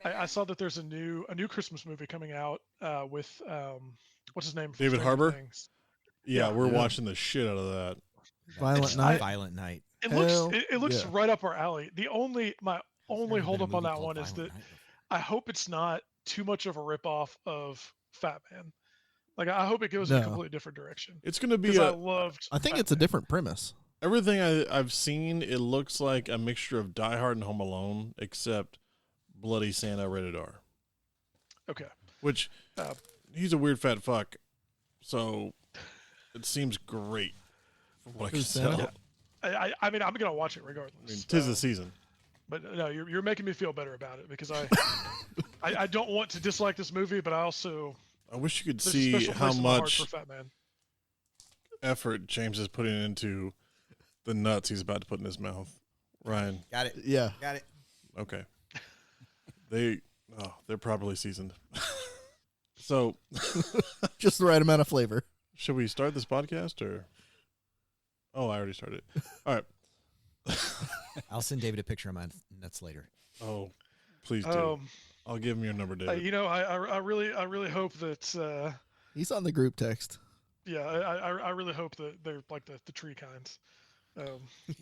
I saw that there's a new Christmas movie coming out with what's his name from David Stranger Harbour? Things. Yeah, we're Yeah. watching the shit out of that. Violent It's- Night. Violent Night. It looks yeah. right up our alley. My There's only never been a holdup on movie that called one is Violent that Night before. I hope it's not too much of a ripoff of Fat Man. Like I hope it goes in a No. completely different direction. It's going to be Because I loved. I think Fat it's a Man. different premise. everything I've seen. It looks like a mixture of Die Hard and Home Alone, except Bloody Santa rated R. Okay. Which Uh, he's a weird fat fuck, so it seems great from what I can Who's Santa? tell. I mean, I'm gonna watch it regardless. I mean, 'tis the season. But no, you're making me feel better about it because I don't want to dislike this movie, but I also I wish you could there's a see special how place in my heart much for Fat Man. effort James is putting into the nuts he's about to put in his mouth. Ryan, Got it. Yeah. Got it. okay. They're properly seasoned. So, Just the right amount of flavor. should we start this podcast or? Oh, I already started. All right. I'll send David a picture of my nuts later. Oh, please do. Um, I'll give him your number, David. I really hope that He's on the group text. yeah, I really hope that they're like the tree kinds.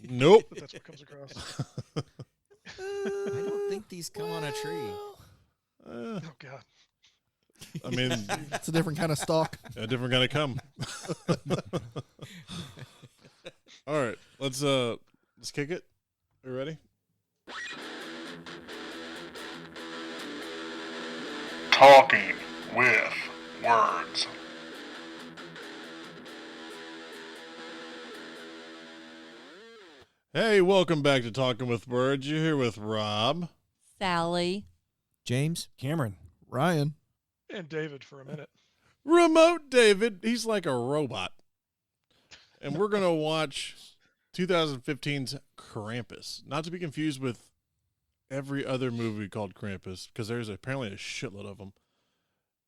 Nope. That's what comes across. I don't think these come on a tree. Oh God. I mean, It's a different kind of stalk. a different kind of cum. All right, let's kick it. You ready? Talking with words. Hey, welcome back to Talking with Words. You're here with Rob. Sally. James? Cameron. Ryan. And David for a minute. Remote David. He's like a robot. And we're going to watch 2015's Krampus. Not to be confused with every other movie called Krampus, because there's apparently a shitload of them.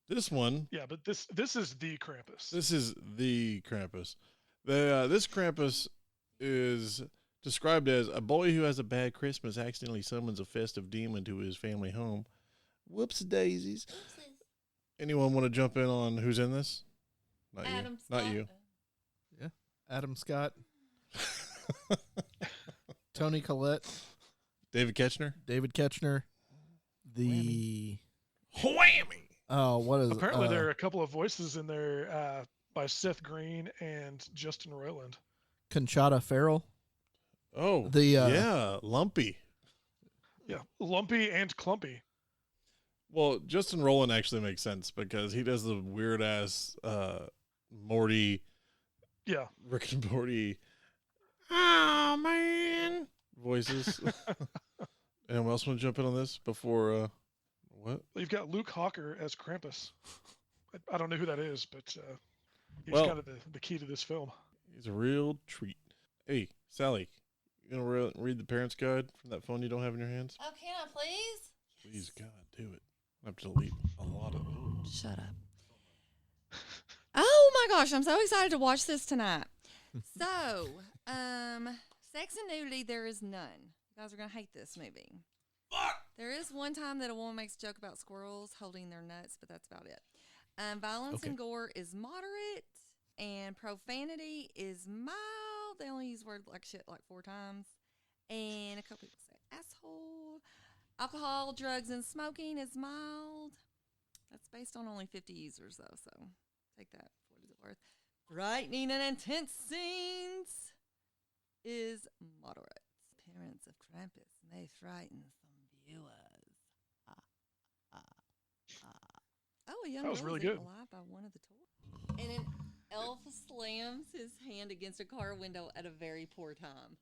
This one, Yeah, but this is the Krampus. this is the Krampus. This Krampus is described as a boy who has a bad Christmas accidentally summons a festive demon to his family home. Whoops daisies. Anyone want to jump in on who's in this? Not Adam you. Not Scott. you. Adam Scott. Tony Collette. David Ketchner. David Ketchner. The Whammy. what is Apparently, there are a couple of voices in there by Seth Green and Justin Roiland. Conchata Farrell. Oh, The yeah, Lumpy. Yeah, Lumpy and Clumpy. Well, Justin Rowland actually makes sense because he does the weird ass Morty, Yeah, Rick and Morty. Oh man, voices. Anyone else want to jump in on this before? What? you've got Luke Hawker as Krampus. I don't know who that is, but he's Well- kind of the key to this film. He's a real treat. Hey, Sally, you gonna read the parents' guide from that phone you don't have in your hands? Oh, can I please? Please, God, do it. I have to delete a lot of those. Shut up. Oh my gosh, I'm so excited to watch this tonight. So, sex and nudity, there is none. You guys are gonna hate this movie. There is one time that a woman makes a joke about squirrels holding their nuts, but that's about it. Violence and gore is moderate, and profanity is mild. They only use word like shit like 4 times, and a couple people say asshole. Alcohol, drugs, and smoking is mild. That's based on only 50 users, though, so take that for what it's worth. Frightening and intense scenes is moderate. Appearance of Krampus may frighten some viewers. Oh, a young That was girl really eaten good. alive by one of the toys. And an elf slams his hand against a car window at a very poor time.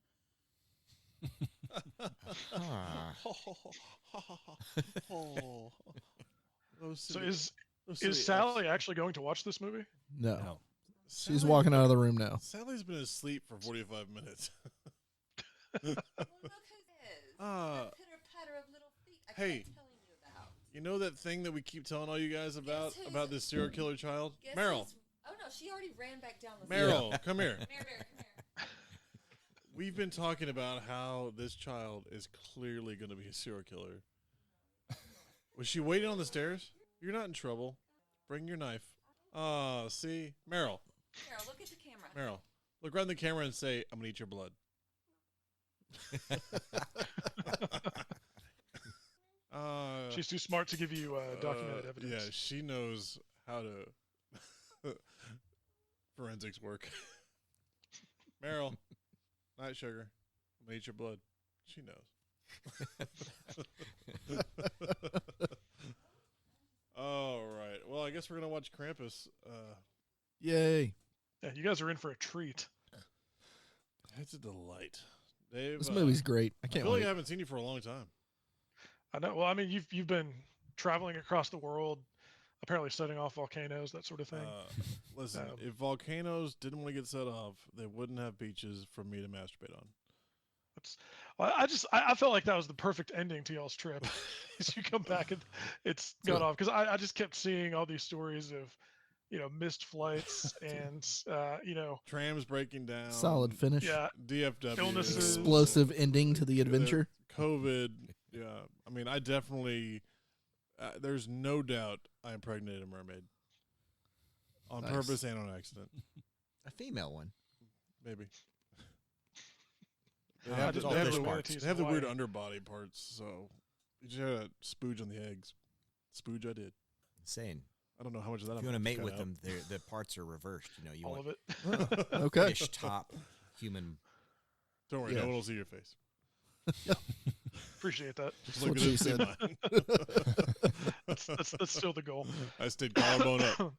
So is Sally actually going to watch this movie? no. She's walking out of the room now. Sally's been asleep for 45 minutes. Well, look who is. Uh, Pitter patter of little feet. I hey. kept telling you about. You know that thing that we keep telling all you guys about Guess who's- this serial killer child? Guess Meryl. who's- Oh no, she already ran back down the Meryl, come here. Mary Bear, come here. We've been talking about how this child is clearly going to be a serial killer. Was she waiting on the stairs? You're not in trouble. Bring your knife. Oh, see? Meryl. Meryl, look at the camera. Meryl. Look right in the camera and say, I'm going to eat your blood. She's too smart to give you documented evidence. Yeah, she knows how to forensics work. Meryl, night sugar. I'm going to eat your blood. She knows. All right. Well, I guess we're going to watch Krampus. Yay. Yeah, you guys are in for a treat. It's a delight. Dave, This movie's great. I I can't feel like wait. I haven't seen you for a long time. I know. Well, I mean, you've been traveling across the world, apparently setting off volcanoes, that sort of thing. Listen, Um, if volcanoes didn't want to get set off, they wouldn't have beaches for me to masturbate on. Well, I felt like that was the perfect ending to y'all's trip. As you come back and it's gone off, because I just kept seeing all these stories of, missed flights and Trams breaking down. Solid finish. yeah, DFW. Illnesses. Explosive ending to the adventure. COVID. Yeah. I mean, I definitely. There's no doubt I impregnated a mermaid. On Nice. purpose and on accident. A female one. Maybe. I They have, just- the, they they have have the the- manatees they have the weird flying. underbody parts, so you just had to spooge on the eggs. Spooge I did. Saying, I don't know how much of that if I'm you want to mate cut with out. them, the parts are reversed. You all want of it. Okay. fish top, human. Don't worry, Yeah. no one will see your face. Appreciate that. Just That's what look at she it, see said. mine. That's still the goal. I stayed collarbone up.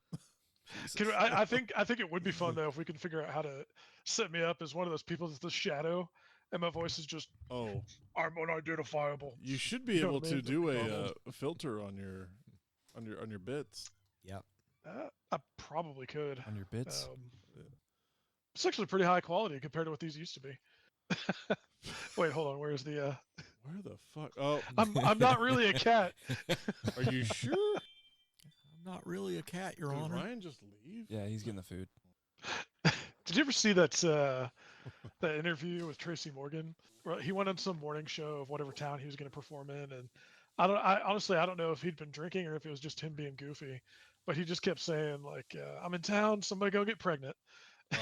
I think it would be fun though if we can figure out how to set me up as one of those people that's the shadow, and my voice is just Oh, I'm unidentifiable. you should be You know able what I to mean? do McDonald's. a filter on your bits. Yep. I probably could. On your bits. It's actually pretty high quality compared to what these used to be. Wait, hold on. Where's the? Where the fuck? Oh, I'm not really a cat. are you sure? I'm not really a cat, Your Did Honor. Ryan just leave? Yeah, he's getting the food. Did you ever see that that interview with Tracy Morgan? Where he went on some morning show of whatever town he was going to perform in, and I honestly don't know if he'd been drinking or if it was just him being goofy, but he just kept saying like, "I'm in town. Somebody go get pregnant." Oh,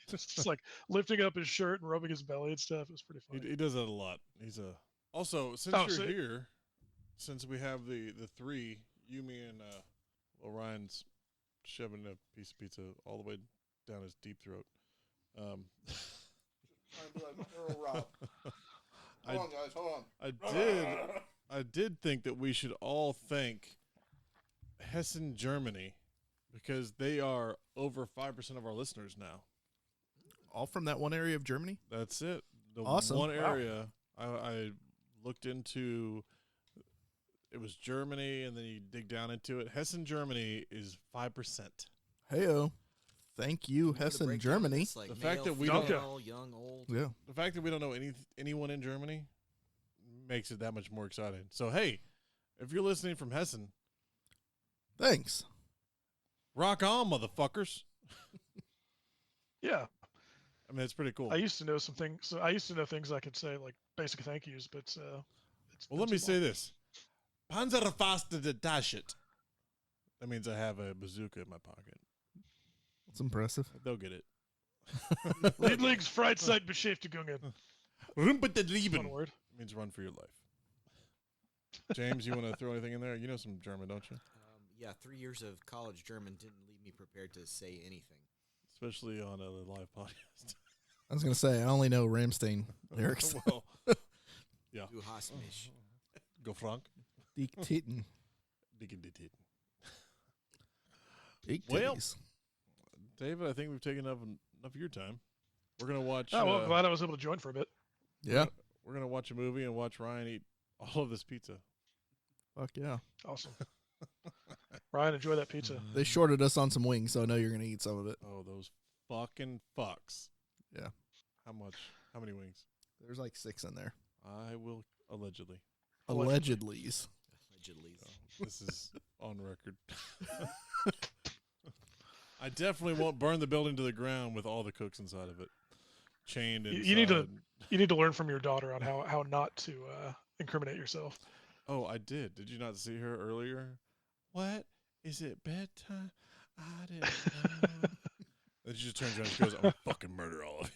Just like lifting up his shirt and rubbing his belly and stuff. It was pretty funny. he does that a lot. He's a. Also, since Oh, you're so- here, since we have the three, you, me, and Ryan's shoving a piece of pizza all the way down his deep throat. Hold on, guys. Hold on. I did think that we should all thank Hessen, Germany, because they are over 5% of our listeners now. All from that one area of Germany? That's it. The Awesome. one Wow. area I looked into, it was Germany, and then you dig down into it. Hessen, Germany is 5%. Heyo. Thank you, Put a Hessen, breakdown, Germany. it's like The fact male, that we don't- female, young, old. Yeah. The fact that we don't know anyone in Germany makes it that much more exciting. So, hey, if you're listening from Hessen, Thanks. rock on, motherfuckers. Yeah, I mean, it's pretty cool. I used to know some things. So I used to know things I could say like basic thank yous, but it's Well, been let too me say long. this. Panzerfaste detachet. That means I have a bazooka in my pocket. That's impressive. They'll get it. Lieblings Freizeitbeschäftigungen. Rumpetedlieben. Fun word. Means run for your life. James, you want to throw anything in there? You know some German, don't you? Yeah, 3 years of college German didn't leave me prepared to say anything. Especially on a live podcast. I was going to say, I only know Ramstein lyrics. Well, yeah. Du hast mich. Go Frank. Dick Titten. Diggin' de tit. Dick Well, titties. David, I think we've taken enough of your time. We're gonna watch. Oh, well, glad I was able to join for a bit. Yeah. We're gonna watch a movie and watch Ryan eat all of this pizza. Fuck yeah. Awesome. Ryan, enjoy that pizza. They shorted us on some wings, so I know you're going to eat some of it. Oh, those fucking fucks. Yeah. How much? How many wings? There's like 6 in there. I will allegedly. Allegedly's. Allegedly. This is on record. I definitely won't burn the building to the ground with all the cooks inside of it, chained inside. You need to learn from your daughter on how not to incriminate yourself. Oh, I did. Did you not see her earlier? What? Is it bedtime? I didn't know. Then she just turns around and she goes, I'm fucking murder all of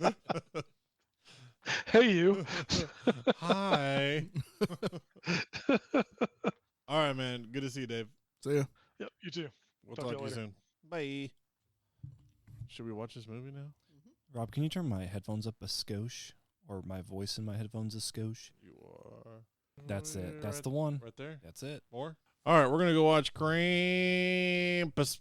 you. Hey, you. Hi. All right, man. Good to see you, Dave. See ya. Yep, you too. We'll Talk talk to to you you later. soon. Bye. Should we watch this movie now? Rob, can you turn my headphones up a skosh? Or my voice in my headphones a skosh? You are. That's it. That's right, the one. right there. That's it. More? All right, we're going to go watch Krampus.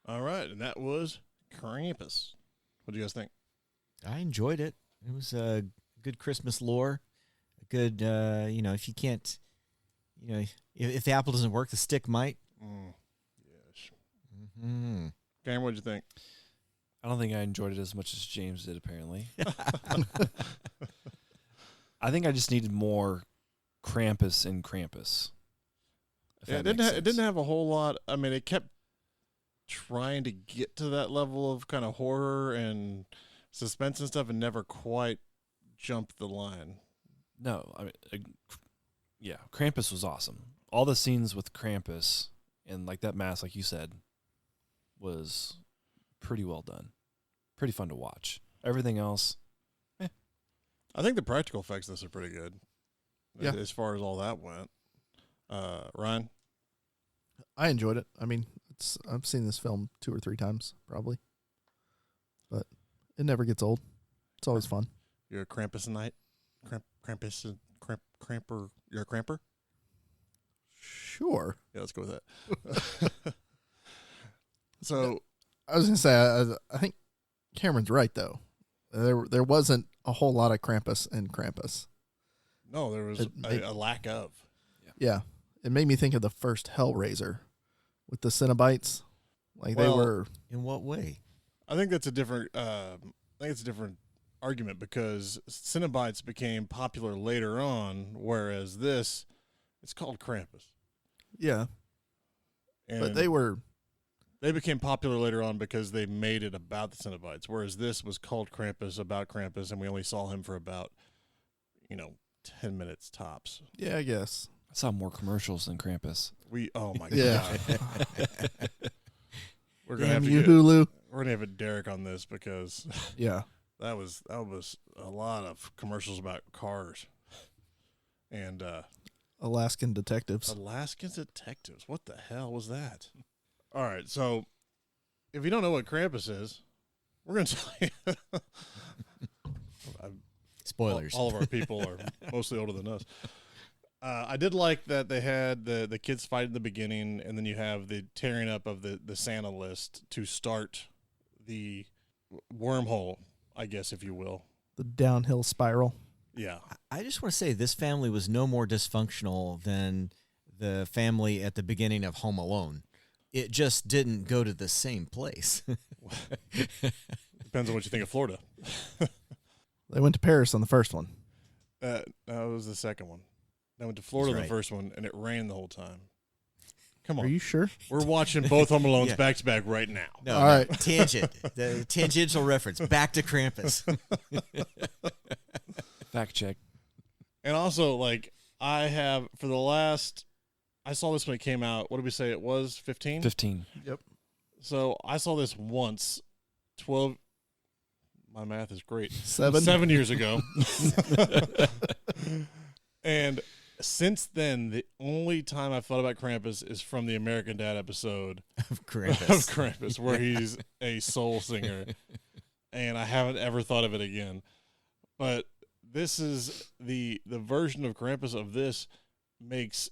All right, and that was Krampus. What do you guys think? I enjoyed it. It was a good Christmas lore. A good, if you can't, if the apple doesn't work, the stick might. Yes. Mm-hmm. Cameron, what'd you think? I don't think I enjoyed it as much as James did, apparently. I think I just needed more Krampus in Krampus. Yeah, it didn't have a whole lot. I mean, it kept trying to get to that level of kind of horror and suspense and stuff and never quite jumped the line. No, I mean, yeah, Krampus was awesome. All the scenes with Krampus and like that mask, like you said, was pretty well done. Pretty fun to watch. Everything else, I think the practical effects in this are pretty good. Yeah. As far as all that went. Ryan? I enjoyed it. I mean, I've seen this film 2 or 3 times, probably. But it never gets old. It's always fun. You're a Krampusite? Krampus? Cramper? You're a Cramper? Sure. Yeah, let's go with that. So, I was going to say, I think Cameron's right, though. There wasn't a whole lot of Krampus in Krampus. no, there was a lack of. Yeah. It made me think of the first Hellraiser with the Cenobites. Like Well, they were... In what way? I think that's a different. Argument because Cenobites became popular later on, whereas it's called Krampus. Yeah. And But they became popular later on because they made it about the Cenobites, whereas this was called Krampus about Krampus, and we only saw him for about 10 minutes tops. Yeah, I guess. I saw more commercials than Krampus. Oh my Yeah. god. We're gonna Damn have to you, get, Hulu. we're gonna have a Derek on this because Yeah. that was a lot of commercials about cars and Alaskan detectives. Alaskan detectives. What the hell was that? All right, so if you don't know what Krampus is, we're gonna tell you. Spoilers. All of our people are mostly older than us. I did like that they had the kids fight in the beginning, and then you have the tearing up of the Santa list to start the wormhole, I guess, if you will. The downhill spiral. Yeah. I just want to say this family was no more dysfunctional than the family at the beginning of Home Alone. It just didn't go to the same place. Depends on what you think of Florida. They went to Paris on the first one. That was the second one. I went to Florida That's the right. first one, and it rained the whole time. Come Are on. you sure? We're watching both Home Alones Yeah. back to back right now. No, All right. Tangent. The tangential reference. Back to Krampus. Fact check. And also, I have, for the last, I saw this when it came out. What did we say it was? 15? 15. So I saw this once, 12, my math is great, 7 years ago. And since then, the only time I've thought about Krampus is from the American Dad episode Of Krampus. of Krampus, where he's a soul singer. And I haven't ever thought of it again. But this is the version of Krampus of this makes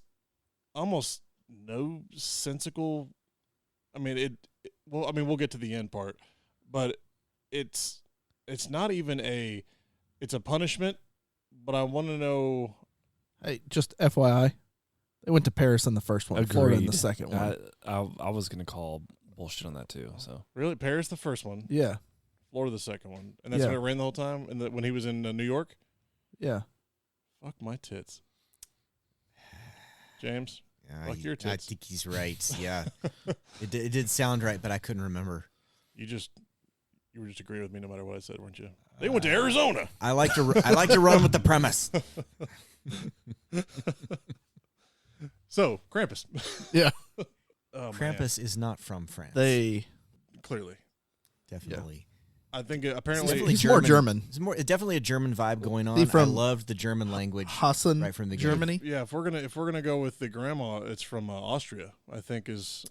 almost no sensical. I mean, we'll get to the end part, but it's not even it's a punishment. But I want to know. Hey, just FYI, they went to Paris in the first one, Florida in the Agreed. second one. I was going to call bullshit on that too. So Really? Paris the first one, Yeah. Florida the second one, and that's Yeah. when it rained the whole time. And when he was in New York, Yeah. fuck my tits. James, fuck your I tits. think he's right. Yeah, it did sound right, but I couldn't remember. You were just agreeing with me no matter what I said, weren't you? They went to Arizona. I like to run with the premise. So Krampus. Yeah. Oh, man. Krampus is not from France. They. Clearly, Definitely. I think It's apparently definitely He's more German. It's definitely a German vibe going on. He I from loved the German language Hassan, right from the beginning. Germany. Yeah, if we're gonna go with the grandma, it's from Austria. I think is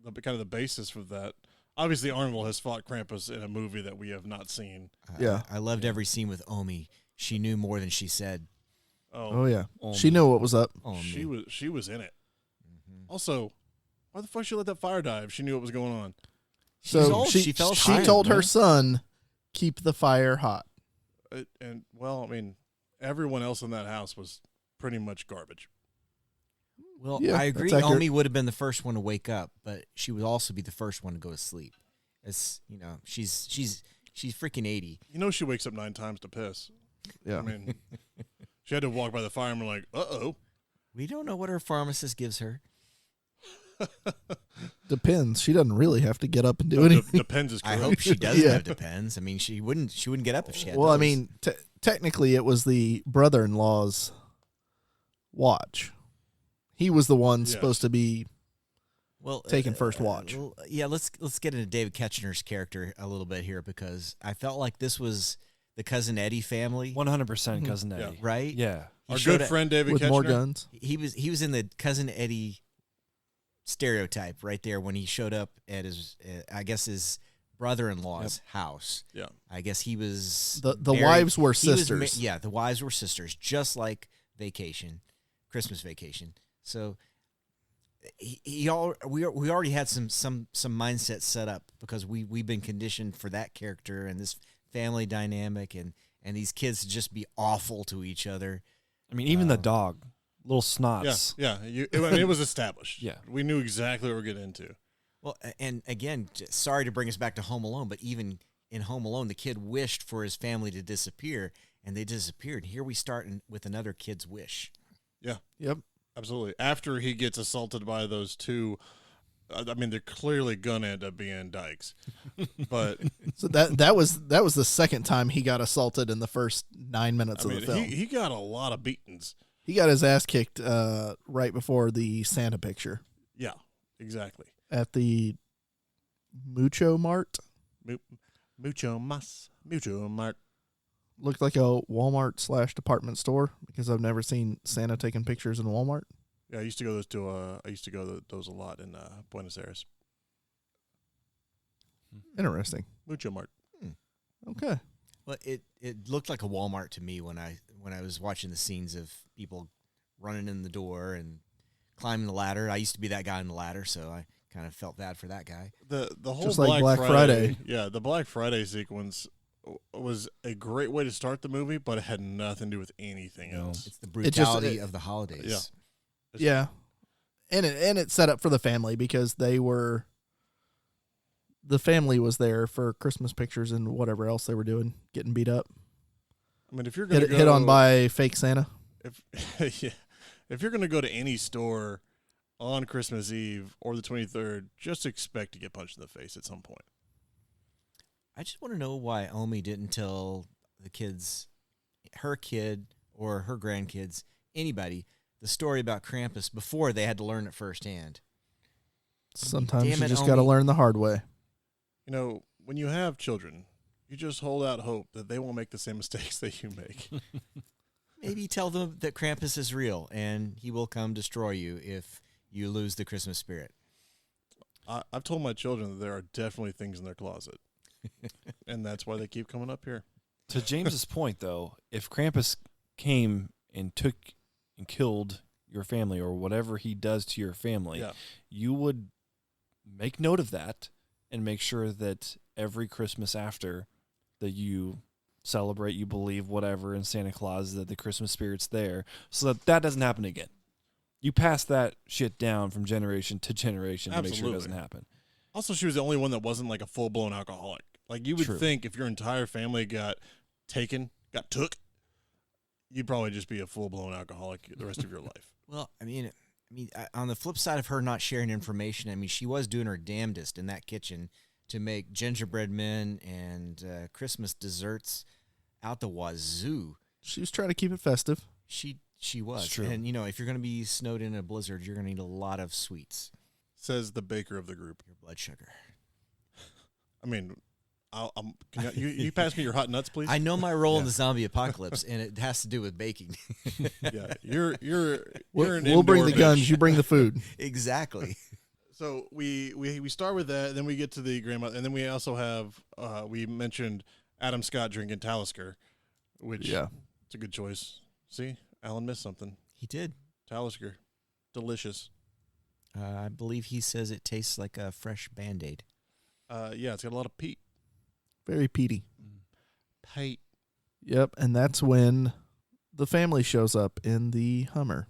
kind of the basis for that. Obviously, Arnold has fought Krampus in a movie that we have not seen. Yeah. I loved every scene with Omi. She knew more than she said. Oh yeah. Omi. She knew what was up. Omi. She was in it. Mhm. Also, why the fuck she let that fire die if she knew what was going on? So old. she felt tired, told her man. son, keep the fire hot. And well, I mean, everyone else in that house was pretty much garbage. Well, Yeah, I agree. that's accurate. Omi would have been the first one to wake up, but she would also be the first one to go to sleep. As you know, she's freaking 80. You know, she wakes up 9 times to piss. Yeah. I mean, she had to walk by the fire and we're like, uh-oh. We don't know what her pharmacist gives her. Depends. She doesn't really have to get up and do anything. Depends is I correct. hope she does Yeah. have Depends. I mean, she wouldn't get up if she had. Well, I those. mean, technically, it was the brother-in-law's watch. He was the one Yes. supposed to be. well, taking first watch. Yeah, let's get into David Ketchner's character a little bit here because I felt like this was the Cousin Eddie family, 100% cousin Eddie. right? Yeah. He Our showed good up- friend David with Ketchner. more guns. He was in the Cousin Eddie stereotype right there when he showed up at his I guess his brother-in-law's house. Yeah. I guess he was The married- wives were he was sisters. yeah, the wives were sisters, just like Christmas Vacation. So we already had some mindset set up because we've been conditioned for that character and this family dynamic and these kids to just be awful to each other. I mean, even the dog, little snots. Yeah. It was established. Yeah. We knew exactly what we're getting into. Well, and again, sorry to bring us back to Home Alone, but even in Home Alone, the kid wished for his family to disappear, and they disappeared. Here we start with another kid's wish. Yep. Absolutely. After he gets assaulted by those two, I mean, they're clearly gonna end up being dykes. But So that was the second time he got assaulted in the first 9 minutes I of mean, the film. he got a lot of beatings. He got his ass kicked right before the Santa picture Yeah, exactly. at the Mucho Mart. Mucho Mart. Looked like a Walmart / department store because I've never seen Santa taking pictures in Walmart. Yeah, I used to go to those a lot in Buenos Aires. Interesting. Mucho Mart. Okay. Well, it looked like a Walmart to me when I was watching the scenes of people running in the door and climbing the ladder. I used to be that guy in the ladder, so I kind of felt bad for that guy. The whole Just like Black Friday. Yeah, the Black Friday sequence was a great way to start the movie, but it had nothing to do with anything No. else. It's the It just- brutality of the holidays. Yeah. Yeah. And it set up for the family because the family was there for Christmas pictures and whatever else they were doing, getting beat up. I mean, if you're gonna Hit on by fake Santa. if yeah, if you're gonna go to any store on Christmas Eve or the 23rd, just expect to get punched in the face at some point. I just want to know why Omi didn't tell the kids, her kid or her grandkids, anybody, the story about Krampus before they had to learn it firsthand. Sometimes Damn you it, just got to Omi. learn the hard way. You know, when you have children, you just hold out hope that they won't make the same mistakes that you make. Maybe tell them that Krampus is real and he will come destroy you if you lose the Christmas spirit. I've told my children that there are definitely things in their closet, and that's why they keep coming up here. To James's point, though, if Krampus came and took and killed your family or whatever he does to your family, Yeah. you would make note of that and make sure that every Christmas after that you celebrate, you believe whatever in Santa Claus, that the Christmas spirit's there, so that doesn't happen again. You pass that shit down from generation to generation to make sure it doesn't Absolutely. happen. Also, she was the only one that wasn't like a full blown alcoholic. Like you would True. think if your entire family got took, you'd probably just be a full blown alcoholic the rest of your life. Well, on the flip side of her not sharing information, I mean, she was doing her damnedest in that kitchen to make gingerbread men and Christmas desserts out the wazoo. She was trying to keep it festive. She was. It's true. And, if you're going to be snowed in a blizzard, you're going to need a lot of sweets. Says the baker of the group. Your blood sugar. I mean, you pass me your hot nuts, please? I know my role in the zombie apocalypse, and it has to do with baking. Yeah, you're an We'll bring the indoor guns. bitch. You bring the food. Exactly. So we start with that, then we get to the grandmother, and then we also have we mentioned Adam Scott drinking Talisker, which it's a good choice. See, Alan missed something. He did. Talisker, delicious. I believe he says it tastes like a fresh Band-Aid. Yeah, it's got a lot of peat. Very peaty. Peat. Yep, and that's when the family shows up in the Hummer.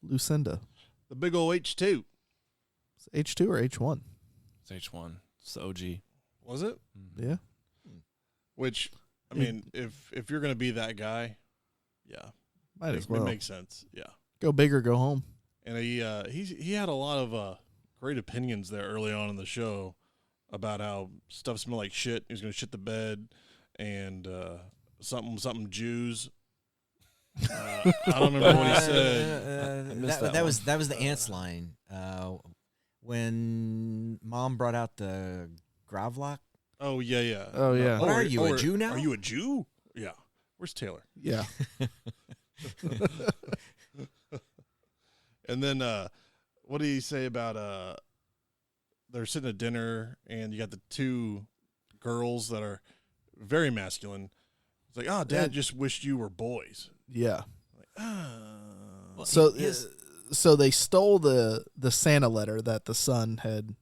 Lucinda. The big old H2. It's H2 or H1? It's H1. It's the OG. Was it? Yeah. Which, I mean, if you're going to be that guy, yeah. Might as well. It makes sense, yeah. Go big or go home. And he had a lot of great opinions there early on in the show about how stuff smelled like shit. He was going to shit the bed and something Jews. I don't remember what he said. That was the ants line. When Mom brought out the Gravlock. Oh yeah. Oh, yeah. What are you, a Jew now? Are you a Jew? Yeah. Where's Taylor? Yeah. And then what do you say about they're sitting at dinner and you got the two girls that are very masculine. It's like, oh, Dad just wished you were boys. Yeah. Like, Well, So they stole the Santa letter that the son had.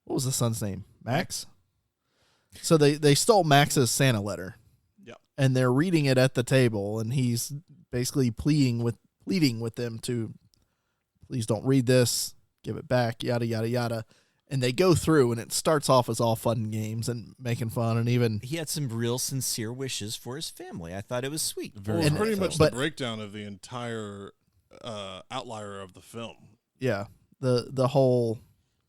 What was the son's name? Max? So they stole Max's Santa letter. Yep. And they're reading it at the table, and he's basically pleading with them to please don't read this, give it back, yada yada yada. And they go through, and it starts off as all fun and games and making fun, and even he had some real sincere wishes for his family. I thought it was sweet. Very it's pretty much but- the breakdown of the entire outlier of the film. yeah, the whole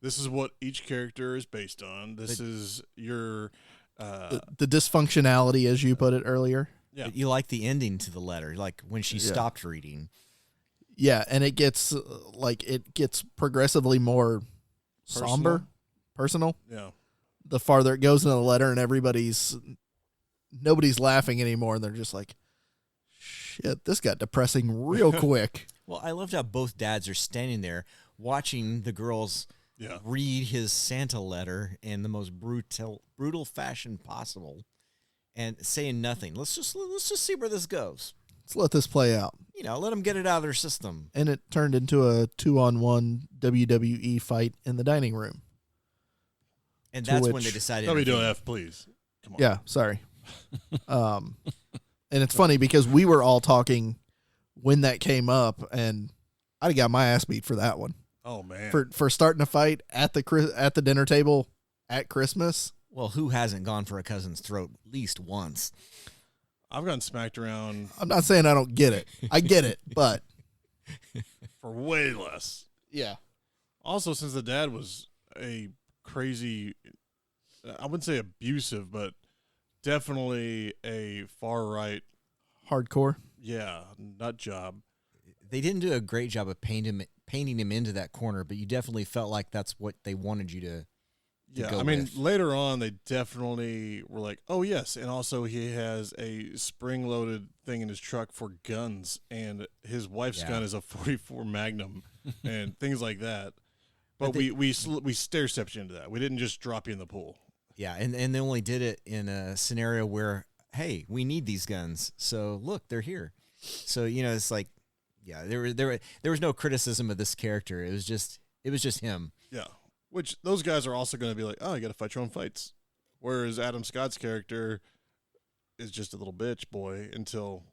This is what each character is based on. This is your the dysfunctionality, as you put it earlier. yeah. But you like the ending to the letter, like when she stopped reading. Yeah, and it gets progressively more somber, personal. Yeah. The farther it goes into the letter, and nobody's laughing anymore, and they're just like, shit, this got depressing real quick. Well, I loved how both dads are standing there watching the girls Yeah. read his Santa letter in the most brutal fashion possible, and saying nothing. Let's just see where this goes. Let's let this play out. Let them get it out of their system. And it turned into a 2-on-1 WWE fight in the dining room. And To that's when which- they decided. to intervene. WWF, please. Come on. Yeah, sorry. And it's funny because we were all talking when that came up, and I got my ass beat for that one. Oh man. For starting a fight at the dinner table at Christmas. Well, who hasn't gone for a cousin's throat at least once? I've gotten smacked around I'm not saying I don't get it. I get it, but for way less. yeah. Also, since the dad was a crazy, I wouldn't say abusive, but definitely a far right, Hardcore. nut job. They didn't do a great job of painting him into that corner, but you definitely felt like that's what they wanted you to Yeah, go I mean, with. later on, they definitely were like, oh, yes. And also, he has a spring-loaded thing in his truck for guns, and his wife's Yeah. gun is a 44 Magnum and things like that. But they- we stair-stepped you into that. We didn't just drop you in the pool. Yeah, and they only did it in a scenario where, hey, we need these guns, so look, they're here. So it's like, yeah, there was no criticism of this character. It was just him. Yeah, which those guys are also going to be like, oh, you got to fight your own fights. Whereas Adam Scott's character is just a little bitch boy until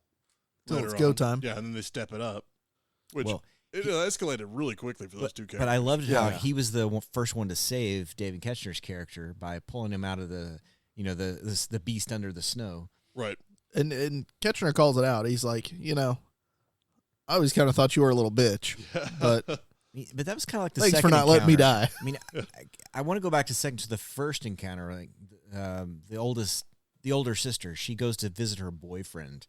Till later it's go on. time. Yeah, and then they step it up. Which Well, It escalated really quickly for those two characters. But I loved how Yeah. he was the first one to save David Ketchner's character by pulling him out of the the beast under the snow. Right. And Ketchner calls it out. He's like, I always kind of thought you were a little bitch, but But that was kind of like the thanks for second not letting me encounter. die. I mean, I want to go back to the first encounter. Like the older sister, she goes to visit her boyfriend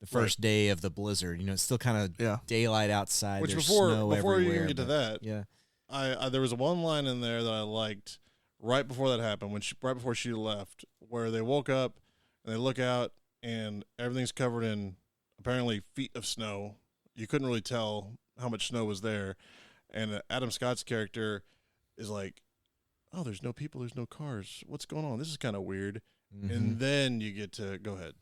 the first day of the blizzard. It's still kind of Yeah. daylight outside. Which There's before snow you everywhere, even get to but- that, yeah, I there was one line in there that I liked right before that happened, right before she left, where they woke up and they look out and everything's covered in apparently feet of snow. You couldn't really tell how much snow was there, and Adam Scott's character is like, "Oh, there's no people, there's no cars. What's going on? This is kind of weird." Mhm. And then you get to go ahead.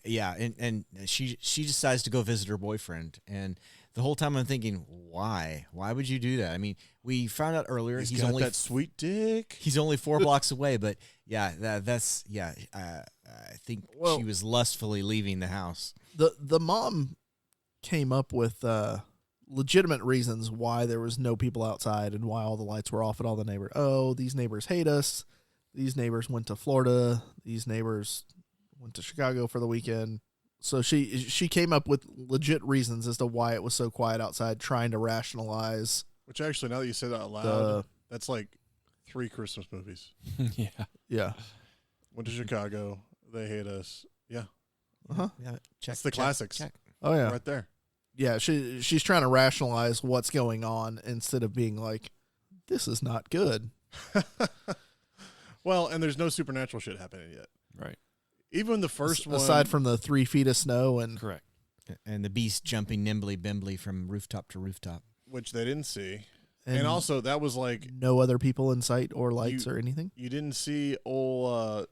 Yeah, and she decides to go visit her boyfriend, and the whole time I'm thinking, why would you do that? I mean, we found out earlier He's he's got only that sweet dick. he's only 4 blocks away, but yeah, that's I think Well- she was lustfully leaving the house. The mom came up with legitimate reasons why there was no people outside and why all the lights were off at all the neighbors. Oh, these neighbors hate us. These neighbors went to Florida. These neighbors went to Chicago for the weekend. So she came up with legit reasons as to why it was so quiet outside, trying to rationalize Which actually, now that you say that out loud, the that's like 3 Christmas movies. Yeah. yeah. Went to Chicago. They hate us. Yeah, Uh-huh. Yeah, check. That's the check, classics. check. Oh yeah. right there. Yeah, she's trying to rationalize what's going on instead of being like, this is not good. Well, and there's no supernatural shit happening yet. Right. Even the first one, Aside from the 3 feet of snow and Correct. And the beast jumping nimbly bimbly from rooftop to rooftop. which they didn't see, and also that was like no other people in sight or lights or anything. you didn't see old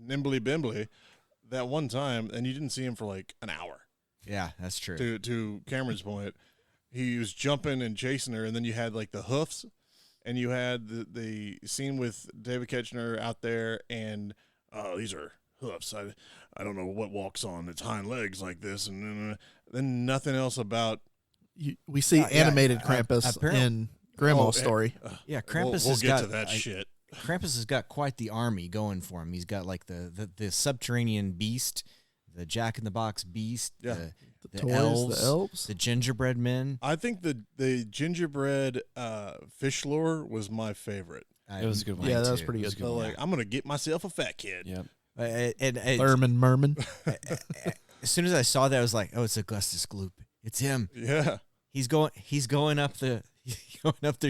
Nimbly Bimbly that one time, and you didn't see him for like an hour. Yeah, that's true. To Cameron's point, he was jumping and chasing her, and then you had like the hoofs, and you had the scene with David Ketchner out there, and these are hoofs. I don't know what walks on its hind legs like this, and then nothing else about. We see Yeah, animated yeah, Krampus apparently- in Grandma's Oh, story. Yeah, Krampus We'll has get got to that shit. Krampus has got quite the army going for him. He's got like the subterranean beast, the Jack in the Box beast, Yeah. The the toys, elves, the elves. the gingerbread men. I think the gingerbread fish lure was my favorite. It was a good one. Yeah, that was too. pretty It was good. a good So one. like, I'm gonna get myself a fat kid. Yep. And Thurman Merman. as soon as I saw that, I was like, "Oh, it's Augustus Gloop. It's him. Yeah. He's going up the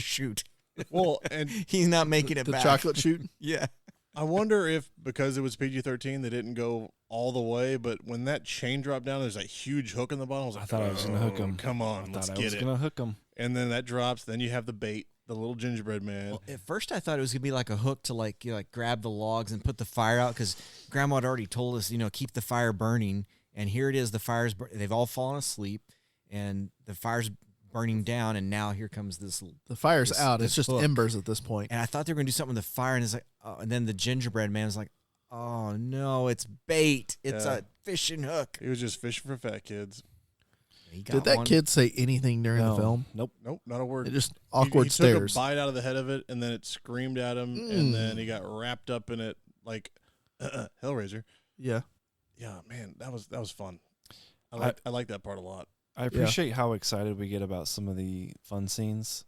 chute. Well, and He's not making it The back. chocolate shoot. Yeah. I wonder if because it was PG-13, they didn't go all the way. But when that chain dropped down, there's that huge hook in the bottom. I was like, I thought I was gonna hook him. Come I on, let's thought I get was it. gonna hook him. And then that drops. Then you have the bait, the little gingerbread man. Well, at first, I thought it was gonna be like a hook to like grab the logs and put the fire out because Grandma had already told us keep the fire burning. And here it is, the fire's they've all fallen asleep, and the fire's burning down. And now here comes this. The fire's This- out. this It's just hook. embers at this point. And I thought they were gonna do something with the fire, and it's like, and then the gingerbread man was like, "Oh no, it's bait! It's Yeah. a fishing hook." He was just fishing for fat kids. He got Did that one. kid say anything during No. the film? Nope. Nope, not a word. It just He- awkward he stares. took a bite out of the head of it, and then it screamed at him, and then he got wrapped up in it like Hellraiser. Yeah. Yeah, man, that was fun. I like that part a lot. I appreciate how excited we get about some of the fun scenes.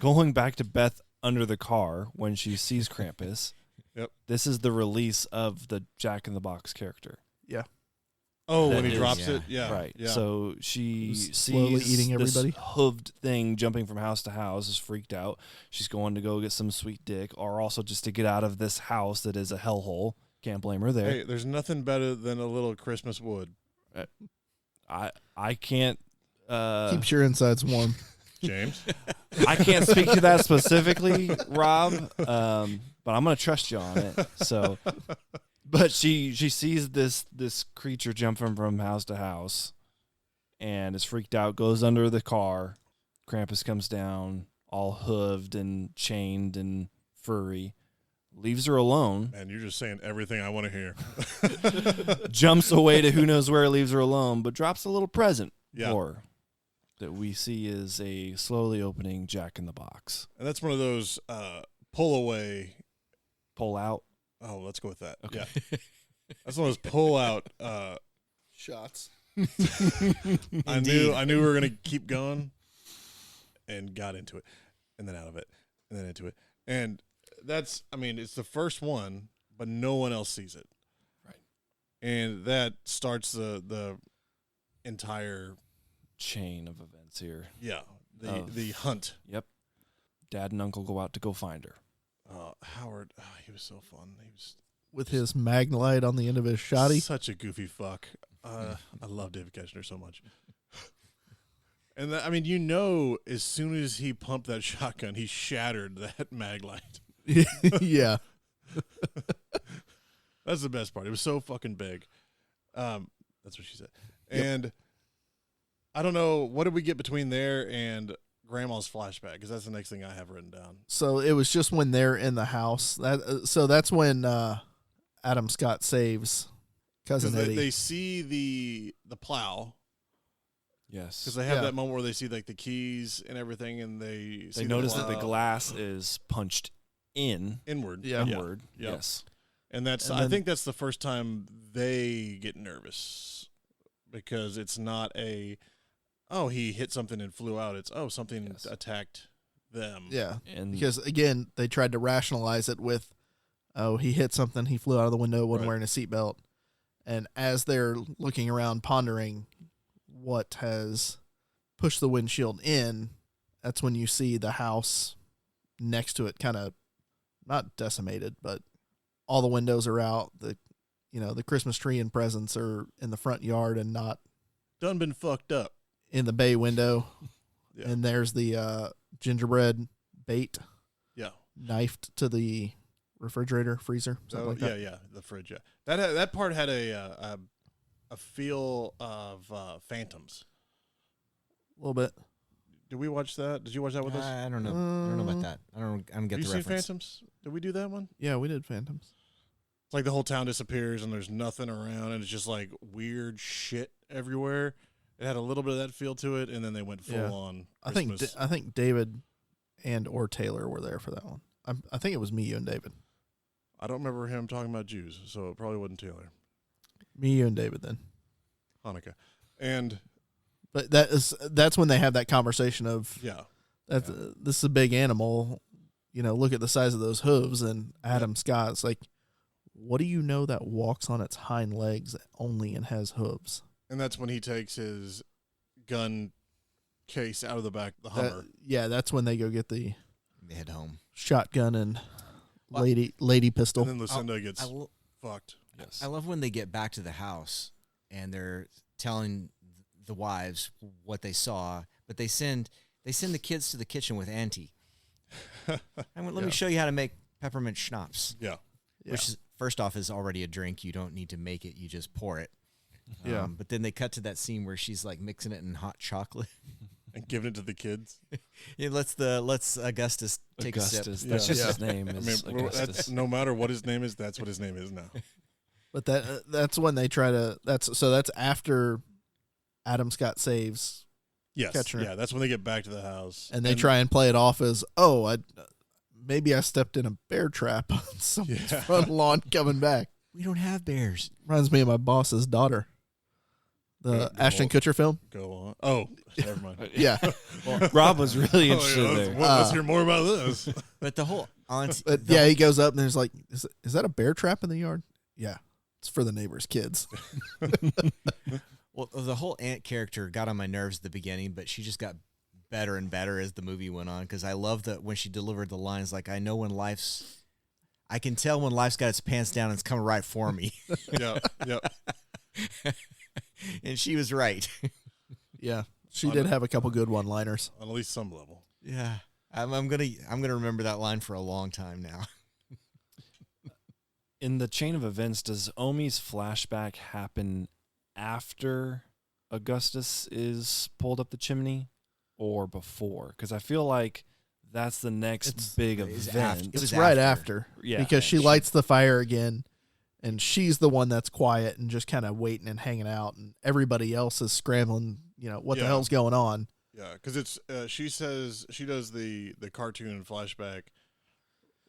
Going back to Beth under the car when she sees Krampus. Yep. This is the release of the Jack in the Box character. Oh, That when he is- drops yeah. it, yeah, Right. Yeah. So she Who's sees slowly eating this everybody? hooved thing jumping from house to house, is freaked out. She's going to go get some sweet dick, or also just to get out of this house that is a hellhole. Can't blame her there. Hey, there's nothing better than a little Christmas wood. I can't Keeps your insides warm. James. I can't speak to that specifically, Rob. But I'm gonna trust you on it. So, but she sees this creature jumping from house to house, and is freaked out. Goes under the car. Krampus comes down, all hooved and chained and furry. Leaves her alone. Man, you're just saying everything I want to hear. Jumps away to who knows where. Leaves her alone, but drops a little present Yeah. for her. that we see is a slowly opening Jack in the Box. And that's one of those pull away. Pull out. Oh, let's go with that. Okay. Yeah. That's one of those pull out Shots. I knew we were gonna keep going, and got into it, and then out of it, and then into it, and that's. I mean, it's the first one, but no one else sees it, right? And that starts the entire chain of events here. Yeah, the hunt. Yep. Dad and Uncle go out to go find her. Howard, he was so fun. He was With his Magnite on the end of his shotty. such a goofy fuck. I love David Koechner so much. And I mean, as soon as he pumped that shotgun, he shattered that mag light. Yeah. That's the best part. It was so fucking big. That's what she said. And I don't know, what did we get between there and Grandma's flashback? Because that's the next thing I have written down. So it was just when they're in the house. So that's when Adam Scott saves cousin Eddie. They see the plow. Yes. Because they have that moment where they see like the keys and everything, and they notice that the glass is punched inward. Yeah. Inward. Yeah. Yes. And I think that's the first time they get nervous, because it's not he hit something and flew out. It's something attacked them. Yeah. And Because again, they tried to rationalize it with, he hit something, he flew out of the window, wasn't wearing a seatbelt. And as they're looking around, pondering what has pushed the windshield in, that's when you see the house next to it kind of not decimated, but all the windows are out. The Christmas tree and presents are in the front yard and not done been fucked up in the bay window. Yeah. And there's the gingerbread bait knifed to the refrigerator, freezer, something like that. Yeah, the fridge. Yeah, that part had a feel of Phantoms. A little bit. Did we watch that? Did you watch that with us? I don't know. I don't know about that. I don't get Have the you seen reference. Phantoms? Did we do that one? Yeah, we did Phantoms. It's like the whole town disappears and there's nothing around, and it's just like weird shit everywhere. It had a little bit of that feel to it, and then they went full on Christmas. I think David or Taylor were there for that one. I think it was me, you, and David. I don't remember him talking about Jews, so it probably wasn't Taylor. Me, you, and David then. Hanukkah. And But that's when they have that conversation of this is a big animal. Look at the size of those hooves. And Adam Scott's like, what do you know that walks on its hind legs only and has hooves? And that's when he takes his gun case out of the back of the Hummer. That's when they go get the They head home. shotgun and lady pistol. And then Lucinda gets fucked. yes. I love when they get back to the house and they're telling the wives what they saw, but they send the kids to the kitchen with Auntie. Let me show you how to make peppermint schnapps. Yeah. Which is, first off, is already a drink. You don't need to make it. You just pour it. Yeah. But then they cut to that scene where she's like mixing it in hot chocolate. And giving it to the kids. Yeah, let's Augustus take a sip. That's just his name. Is Augustus. That's, no matter what his name is, that's what his name is now. But that's when they try to. That's after Adam Scott saves. Yes. Catcher. Yeah, that's when they get back to the house. And they try and play it off as, maybe I stepped in a bear trap on someone's front lawn coming back. We don't have bears. Reminds me of my boss's daughter. The Ashton Kutcher film. Go on. Oh, never mind. Yeah. Well, Rob was really interested there. Let's hear more about this. But the whole auntie. But he goes up and there's like, is that a bear trap in the yard? Yeah. It's for the neighbor's kids. Well, the whole aunt character got on my nerves at the beginning, but she just got better and better as the movie went on, because I love that when she delivered the lines, like, I can tell when life's got its pants down and it's coming right for me. Yeah. And she was right. Yeah. She did have a couple good one-liners. On at least some level. Yeah. I'm gonna remember that line for a long time now. In the chain of events, does Omi's flashback happen after Augustus is pulled up the chimney or before? Because I feel like that's the next big event. It was right after. Yeah. Because she lights the fire again, and she's the one that's quiet and just kind of waiting and hanging out, and everybody else is scrambling, what the hell's going on. Yeah, because it's she says she does the cartoon and flashback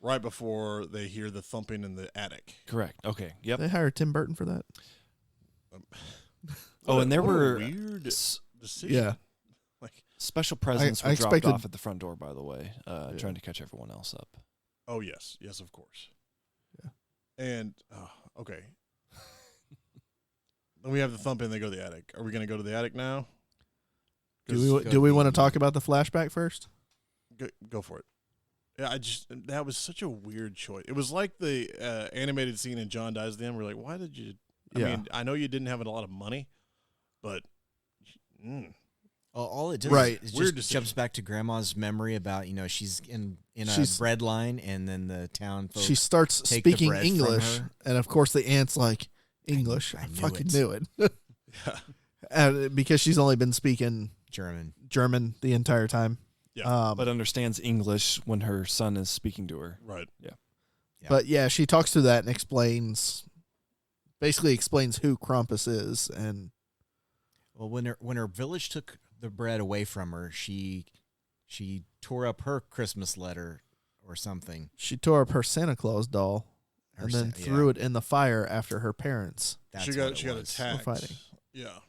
right before they hear the thumping in the attic. Correct. Okay. Yep. They hired Tim Burton for that. Oh, and there what a were weird decision. Yeah. Like, special presents I were dropped expected- off at the front door, by the way, trying to catch everyone else up. oh yes, yes, of course. Yeah. And okay. Then we have the thumping. They go to the attic. Are we going to go to the attic now? Do we want to talk about the flashback first? Go for it. Yeah, that was such a weird choice. It was like the animated scene in John Dies at the end. We're like, why did you? I mean, I know you didn't have a lot of money, but All it does Right. is Weird just decision. jumps back to Grandma's memory about she's in a She's- bread line, and then the town folks She starts take the speaking bread from English, her. and of course the aunt's like, English. I I knew fucking it. knew it. yeah, And because she's only been speaking German. German the entire time. Yeah, But understands English when her son is speaking to her. right. But yeah, she talks through that and basically explains who Krampus is, and Well, when her village took the bread away from her, she tore up her Christmas letter or something. she tore up her Santa Claus doll Her and then Sa- threw yeah, it in the fire after her parents. That's she what got it she got was. attacked. fighting. Yeah,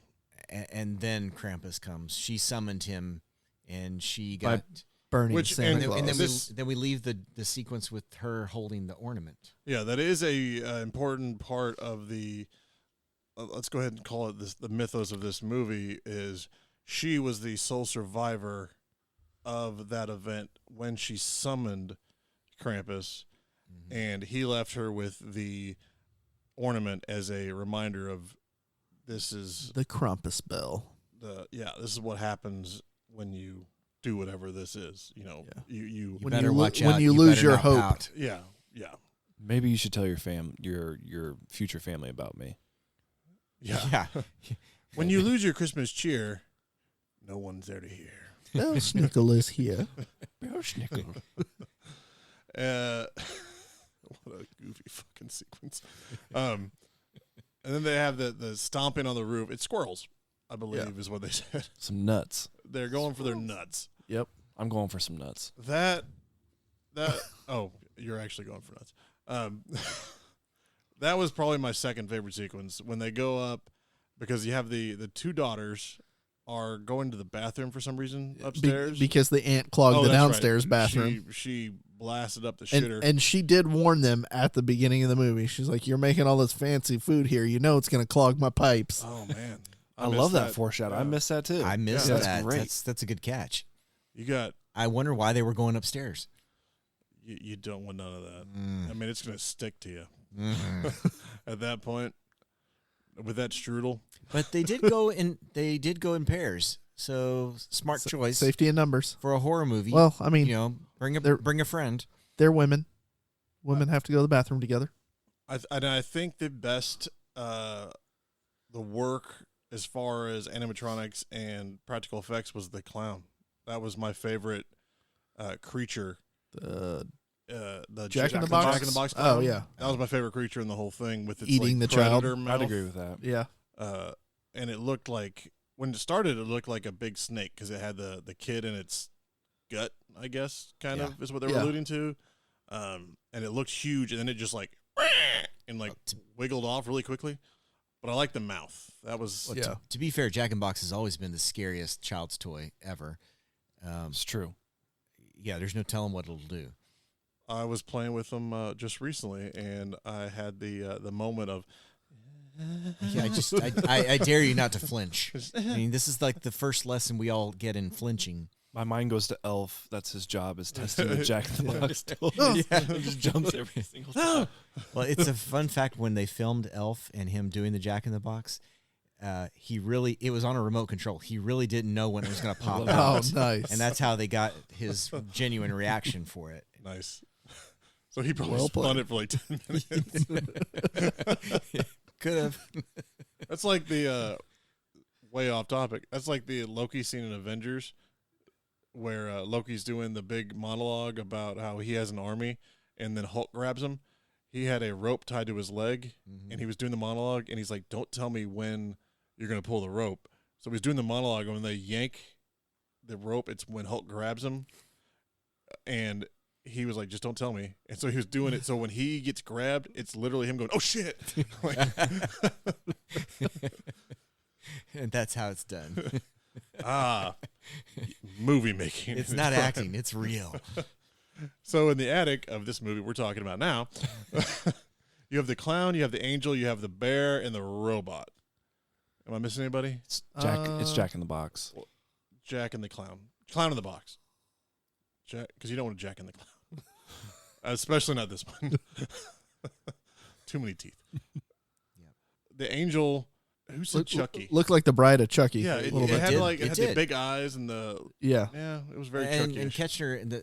And then Krampus comes. She summoned him, and she By got. Burning Which- Santa And then, Claus. and then This- we leave the sequence with her holding the ornament. yeah. That is a important part of the. Let's go ahead and call it this. The mythos of this movie is she was the sole survivor of that event when she summoned Krampus, and he left her with the ornament as a reminder of this is the Krampus bell. this is what happens when you do whatever this is. You You When better you lo- watch when out. you lose better your not hope. pout. yeah. Maybe you should tell your future family about me. Yeah. Yeah. When you lose your Christmas cheer, no one's there to hear. Bell Snickle is here. What a goofy fucking sequence. And then they have the stomping on the roof. It's squirrels, I believe, is what they said. Some nuts. They're going for their nuts. Yep. I'm going for some nuts. That oh, you're actually going for nuts. That was probably my second favorite sequence when they go up because you have the two daughters are going to the bathroom for some reason upstairs. Because the aunt clogged Oh, the that's right. downstairs bathroom. She blasted up the And, shitter. and she did warn them at the beginning of the movie. She's like, "You're making all this fancy food here. You know it's going to clog my pipes." Oh man, I missed love that foreshadow. I Yeah. miss that too. I missed Yeah, that. That's great. That's a good catch. You got I wonder why they were going upstairs. you don't want none of that. Mm. I mean, it's gonna stick to you Mhm. at that point with that strudel. But they did go in pairs. So smart choice Safety in numbers. for a horror movie. Well, I mean, they're- bring a friend. they're women. Women have to go to the bathroom together. I think the best the work as far as animatronics and practical effects was the clown. That was my favorite creature. The Jack in the Box? Jack in the Box. Oh, clown. yeah. That was my favorite creature in the whole thing with its Eating like, the child. predator mouth. I'd agree with that. Yeah. And it looked like when it started, it looked like a big snake because it had the kid in its gut. I guess kind of is what they were Yeah. alluding to. And it looked huge, and then it just like and like wiggled off really quickly. But I like the mouth. That was Well, Yeah. to be fair, Jack in the Box has always been the scariest child's toy ever. It's true. Yeah, there's no telling what it'll do. I was playing with them just recently, and I had the moment of Yeah, I dare you not to flinch. I mean, this is like the first lesson we all get in flinching. My mind goes to Elf. That's his job, is testing the Jack in the Box toy. Yeah. He just jumps every single time. Well, it's a fun fact when they filmed Elf and him doing the Jack in the Box. It was on a remote control. He really didn't know when it was going to pop Oh, out, nice. and that's how they got his genuine reaction for it. nice. So he probably Well spun played. it for like 10 minutes. Could have. That's like the way off topic. That's like the Loki scene in Avengers, where Loki's doing the big monologue about how he has an army, and then Hulk grabs him. He had a rope tied to his leg, and he was doing the monologue, and he's like, "Don't tell me when you're going to pull the rope." So he's doing the monologue, and when they yank the rope. It's when Hulk grabs him, and he was like, "Just don't tell me." And so he was doing it. So when he gets grabbed, it's literally him going, "Oh shit!" Like, And that's how it's done. movie making. It's not acting; it's real. So in the attic of this movie we're talking about now, you have the clown, you have the angel, you have the bear, and the robot. Am I missing anybody? It's Jack in the Box. Jack and the clown. Clown in the box. Jack, because you don't want a Jack in the clown. Especially not this one. Too many teeth. Yep. The angel, who said Chucky? Looked like the bride of Chucky. Yeah, a it little bit. had did. like It had did. the big eyes and the Yeah. it was very And Chucky. Ketchner,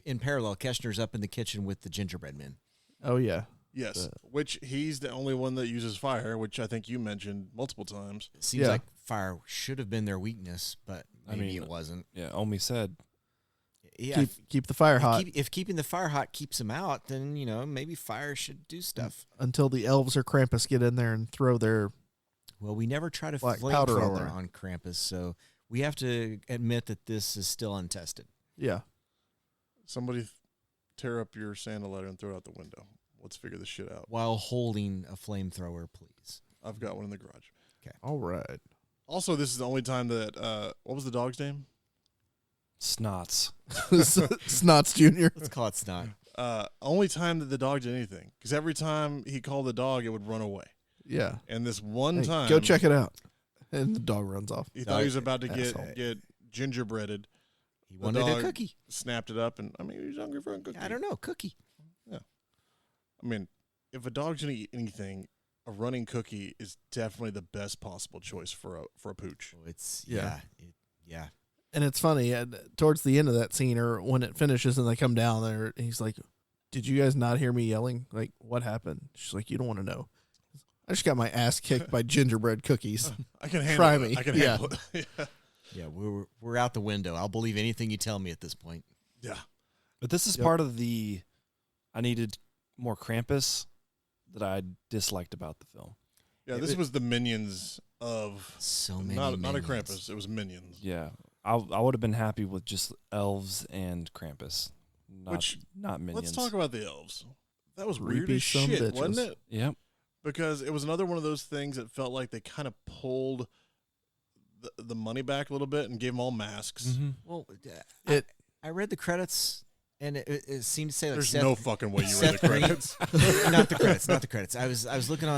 in parallel, Ketchner's up in the kitchen with the gingerbread men. Oh yeah. Yes, which he's the only one that uses fire, which I think you mentioned multiple times. It seems Yeah. like fire should have been their weakness, but I maybe mean, it wasn't. Yeah, Omi said. Yeah, Keep the fire hot if keeping the fire hot keeps them out, then maybe fire should do stuff. until the elves or Krampus get in there and throw their. Well, we never try to Black powder on flamethrower there. on Krampus, so we have to admit that this is still untested. Yeah. Somebody tear up your Santa letter and throw it out the window. Let's figure this shit out. While holding a flamethrower, please. I've got one in the garage. All right. Also, this is the only time that what was the dog's name? Snots. Snots Jr. Let's call it snot. Only time that the dog did anything, because every time he called the dog, it would run away. Yeah. And this one Hey, time, go check it out. And the dog runs off. He thought he was about to Asshole. get gingerbreaded. He The wanted a dog cookie. Snapped it up, and I mean, he was hungry for a cookie. I don't know, cookie. I mean, if a dog's gonna eat anything, a running cookie is definitely the best possible choice for a pooch. Oh, it's Yeah. yeah. And it's funny, towards the end of that scene, or when it finishes and they come down there, he's like, "Did you guys not hear me yelling? Like, what happened?" She's like, "You don't want to know. I just got my ass kicked by gingerbread cookies." I can handle Try it. me. I can Yeah. handle it. Yeah. Yeah, we're out the window. I'll believe anything you tell me at this point. Yeah. But this is Yep. part of the I needed more Krampus that I disliked about the film. Yeah, this was the minions of So many not a minions. Krampus. It was minions. Yeah. I would have been happy with just elves and Krampus. Not minions. Let's talk about the elves. That was Creepy weird as son of shit, bitches. wasn't it? Yep. Because it was another one of those things that felt like they kind of pulled the money back a little bit and gave them all masks. Mm-hmm. Well, It- I read the credits, and it seemed to say like There's Seth, no fucking way you read Seth the Green- credits. not the credits. I was looking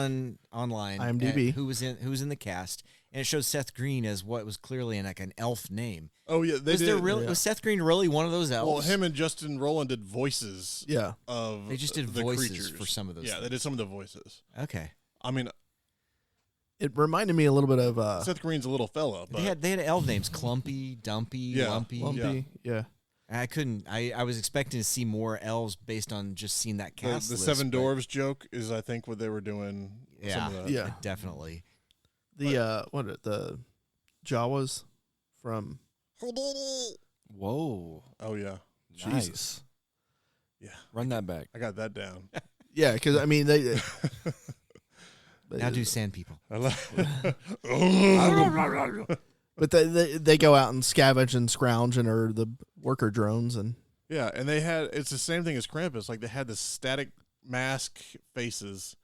online IMDb. at who was in the cast, and it shows Seth Green as what was clearly like an elf name. Oh yeah, they Was did. there really yeah. was Seth Green really one of those elves? Well, him and Justin Roland did voices Yeah. of They just did the voices creatures. for some of those Yeah, they things. did some of the voices. Okay, I mean, It reminded me a little bit of Seth Green's a little fella, but they had elf names: Clumpy, Dumpy, Yeah. Lumpy. Lumpy. Yeah. I couldn't. I was expecting to see more elves based on just seeing that the cast. list, Seven but- Dwarves joke is, I think, what they were doing. Yeah, Some of that. Yeah. definitely. The Jawas from Whoa. Oh yeah, Nice. yeah. Run that back. I got that down. yeah, because I mean they. Now do sand people. I like. But they go out and scavenge and scrounge and are the worker drones and Yeah, and it's the same thing as Krampus. Like they had the static mask faces,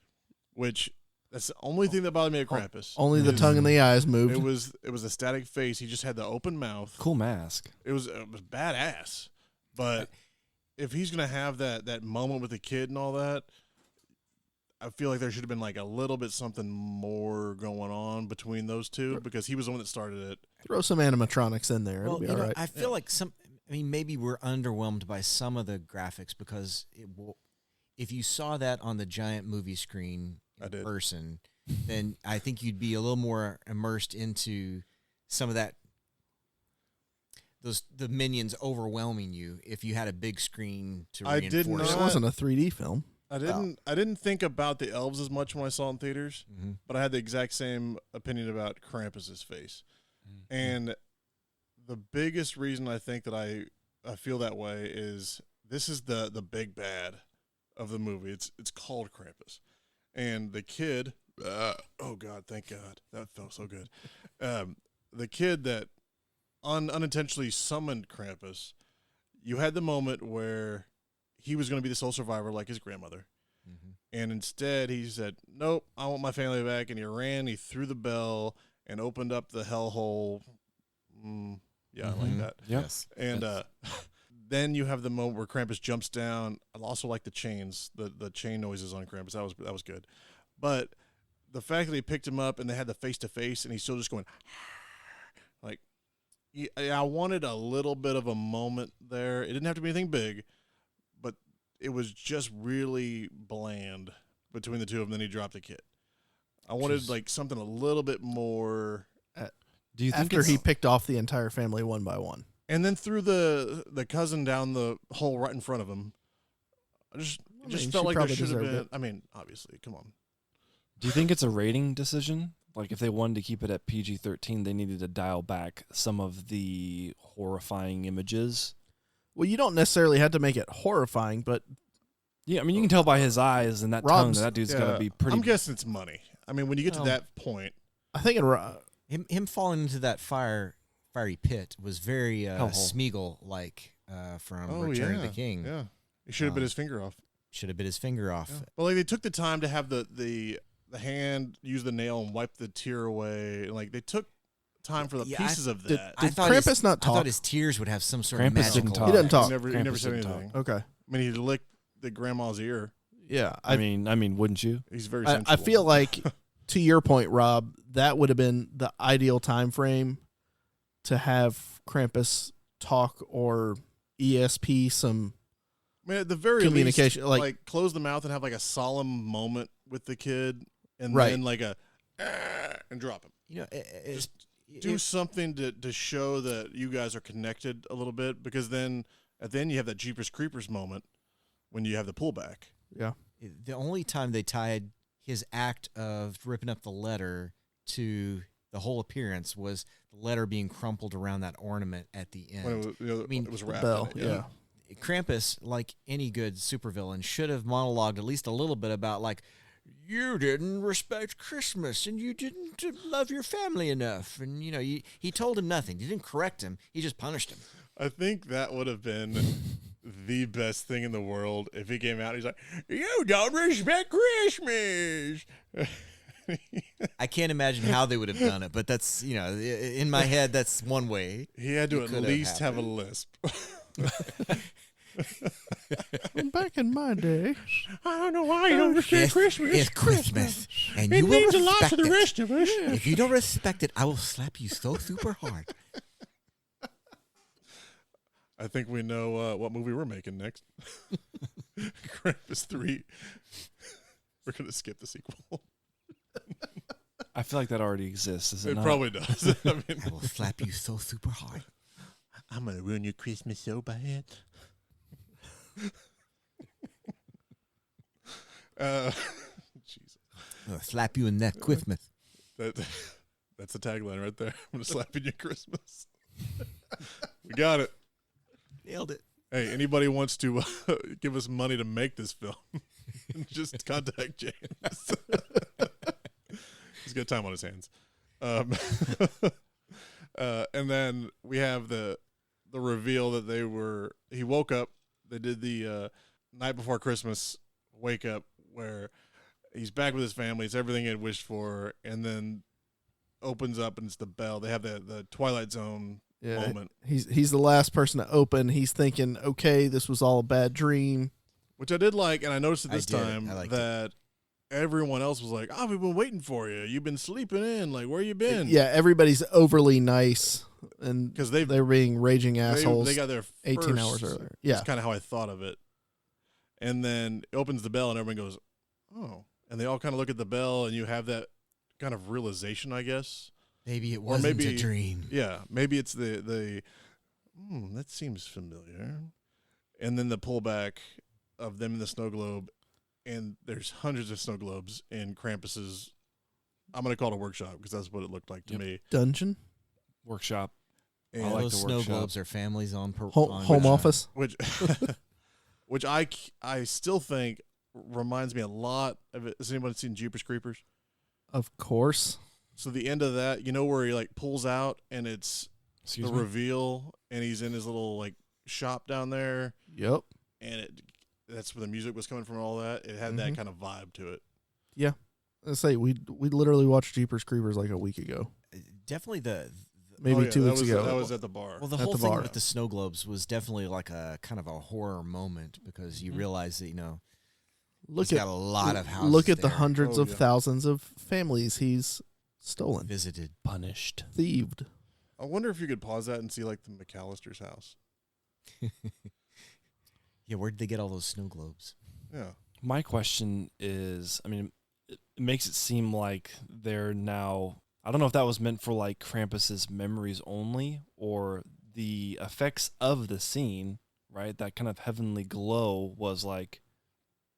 which that's the only thing that bothered me at Krampus. only the is tongue and the eyes moved. It was a static face. He just had the open mouth. Cool mask. It was badass. But if he's gonna have that moment with the kid and all that, I feel like there should have been like a little bit something more going on between those two because he was the one that started it. Throw some animatronics in there. It'll Well, be you all know, right. I feel like maybe we're underwhelmed by some of the graphics because if you saw that on the giant movie screen I in did. person, then I think you'd be a little more immersed into some of that. The minions overwhelming you if you had a big screen to I reinforce. did it not- wasn't a 3D film. I didn't think about the elves as much when I saw it in theaters, Mhm. but I had the exact same opinion about Krampus's face. And the biggest reason I think that I feel that way is this is the big bad of the movie. It's called Krampus. And the kid, oh God, thank God. That felt so good. The kid that unintentionally summoned Krampus, you had the moment where he was going to be the sole survivor like his grandmother. And instead he said, nope, I want my family back. And he threw the bell and opened up the hellhole. I like that. Yep. Yes. And then you have the moment where Krampus jumps down. I also like the chains, the chain noises on Krampus. That was good. But the fact that he picked him up and they had the face-to-face and he's still just going, like, I wanted a little bit of a moment there. It didn't have to be anything big, but it was just really bland between the two of them. Then he dropped the kid. I wanted like something a little bit more. Do you think After he picked off the entire family one by one. And then threw the cousin down the hole right in front of him. I just mean, felt she like there probably should have deserved been. it. I mean, obviously, come on. Do you think it's a rating decision? Like if they wanted to keep it at PG-13, they needed to dial back some of the horrifying images. Well, you don't necessarily have to make it horrifying, but Yeah, I mean you can tell by his eyes and that Rob's- tongue that dude's got to be pretty. I'm guessing it's money. I mean, when you get to that point, I think Him falling into that fiery pit was very Hellhole. Smeagol like from Return of the King. Yeah, he should have bit his finger off. Should have bit his finger off. Yeah. But like they took the time to have the hand use the nail and wipe the tear away. Like they took time for the Yeah, pieces of that. Did Krampus not I thought talk? his tears would have some sort Krampus of magical. didn't talk. He doesn't talk. He never Krampus said didn't anything. Okay. I mean, he licked the grandma's ear. Yeah. I mean, wouldn't you? He's very. I sensual. feel like, to your point, Rob, that would have been the ideal time frame to have Krampus talk or ESP some. I mean, at the very communication, least, like- close the mouth and have like a solemn moment with the kid, and Right. then like a and drop him. You know, Do something to show that you guys are connected a little bit, because then at the end you have that Jeepers Creepers moment when you have the pullback. Yeah. the only time they tied his act of ripping up the letter to the whole appearance was the letter being crumpled around that ornament at the end. When it was, I mean, it was The wrapped bell. in it, Yeah. Krampus, like any good supervillain, should have monologued at least a little bit about, like, you didn't respect Christmas and you didn't love your family enough. And, you know, he told him nothing. He didn't correct him. He just punished him. I think that would have been the best thing in the world if he came out and he's like, you don't respect Christmas. I can't imagine how they would have done it, but that's, you know, in my head, that's one way. He had to It at could have least have a happened. lisp. Back in my day. I don't know why you don't respect Christmas. It's Christmas, and It you will means a lot respect to the it. rest of us. If you don't respect it, I will slap you so super hard. I think we know what movie we're making next. Krampus 3. We're going to skip the sequel. I feel like that already exists. Is it It not? probably does. I mean, I will slap you so super hard. I'm going to ruin your Christmas so bad. Jesus. I'll slap you in that Christmas. That's the tagline right there. I'm going to slap you in your Christmas. We got it. Nailed it. Hey, anybody wants to give us money to make this film, just contact James. He's got time on his hands. And then we have the reveal that he woke up. They did the night before Christmas wake up where he's back with his family. It's everything he had wished for. And then opens up and it's the bell. They have the Twilight Zone moment. He's the last person to open. He's thinking, okay, this was all a bad dream. Which I did like, and I noticed at this I did. time I liked that everyone else was like, "Oh, we've been waiting for you. You've been sleeping in. Like, where you been?" Yeah, everybody's overly nice, and 'Cause they're being raging assholes. They got there 18 hours earlier. Yeah. That's kind of how I thought of it. And then it opens the bell, and everyone goes, "Oh!" And they all kind of look at the bell, and you have that kind of realization, I guess. Maybe it wasn't maybe- a dream. Yeah, maybe it's that seems familiar. And then the pullback of them in the snow globe, and there's hundreds of snow globes in Krampus's, I'm going to call it a workshop because that's what it looked like to Yep. me. Dungeon, Workshop. And I like Those the snow workshop. globes are families on home office. which which I still think reminds me a lot of it. Has anybody seen Jeepers Creepers? Of course. So the end of that, you know, where he like pulls out and it's Excuse the me? reveal, and he's in his little like shop down there, Yep. and that's where the music was coming from. And all that it had Mhm. that kind of vibe to it. I say we literally watched Jeepers Creepers like a week ago, Definitely maybe Oh, yeah, 2 that weeks was, ago. That was at the bar. well, the At whole the thing bar. with the snow globes was definitely like a kind of a horror moment because you Mhm. realize that Look he's at got a lot of houses. look at the there hundreds Oh, of yeah. thousands of families he's stolen, visited. Punished. thieved. I wonder if you could pause that and see like the McAllister's house. Yeah, where did they get all those snow globes? Yeah. My question is, I mean, it makes it seem like they're now. I don't know if that was meant for like Krampus's memories only, or the effects of the scene, right? That kind of heavenly glow was like,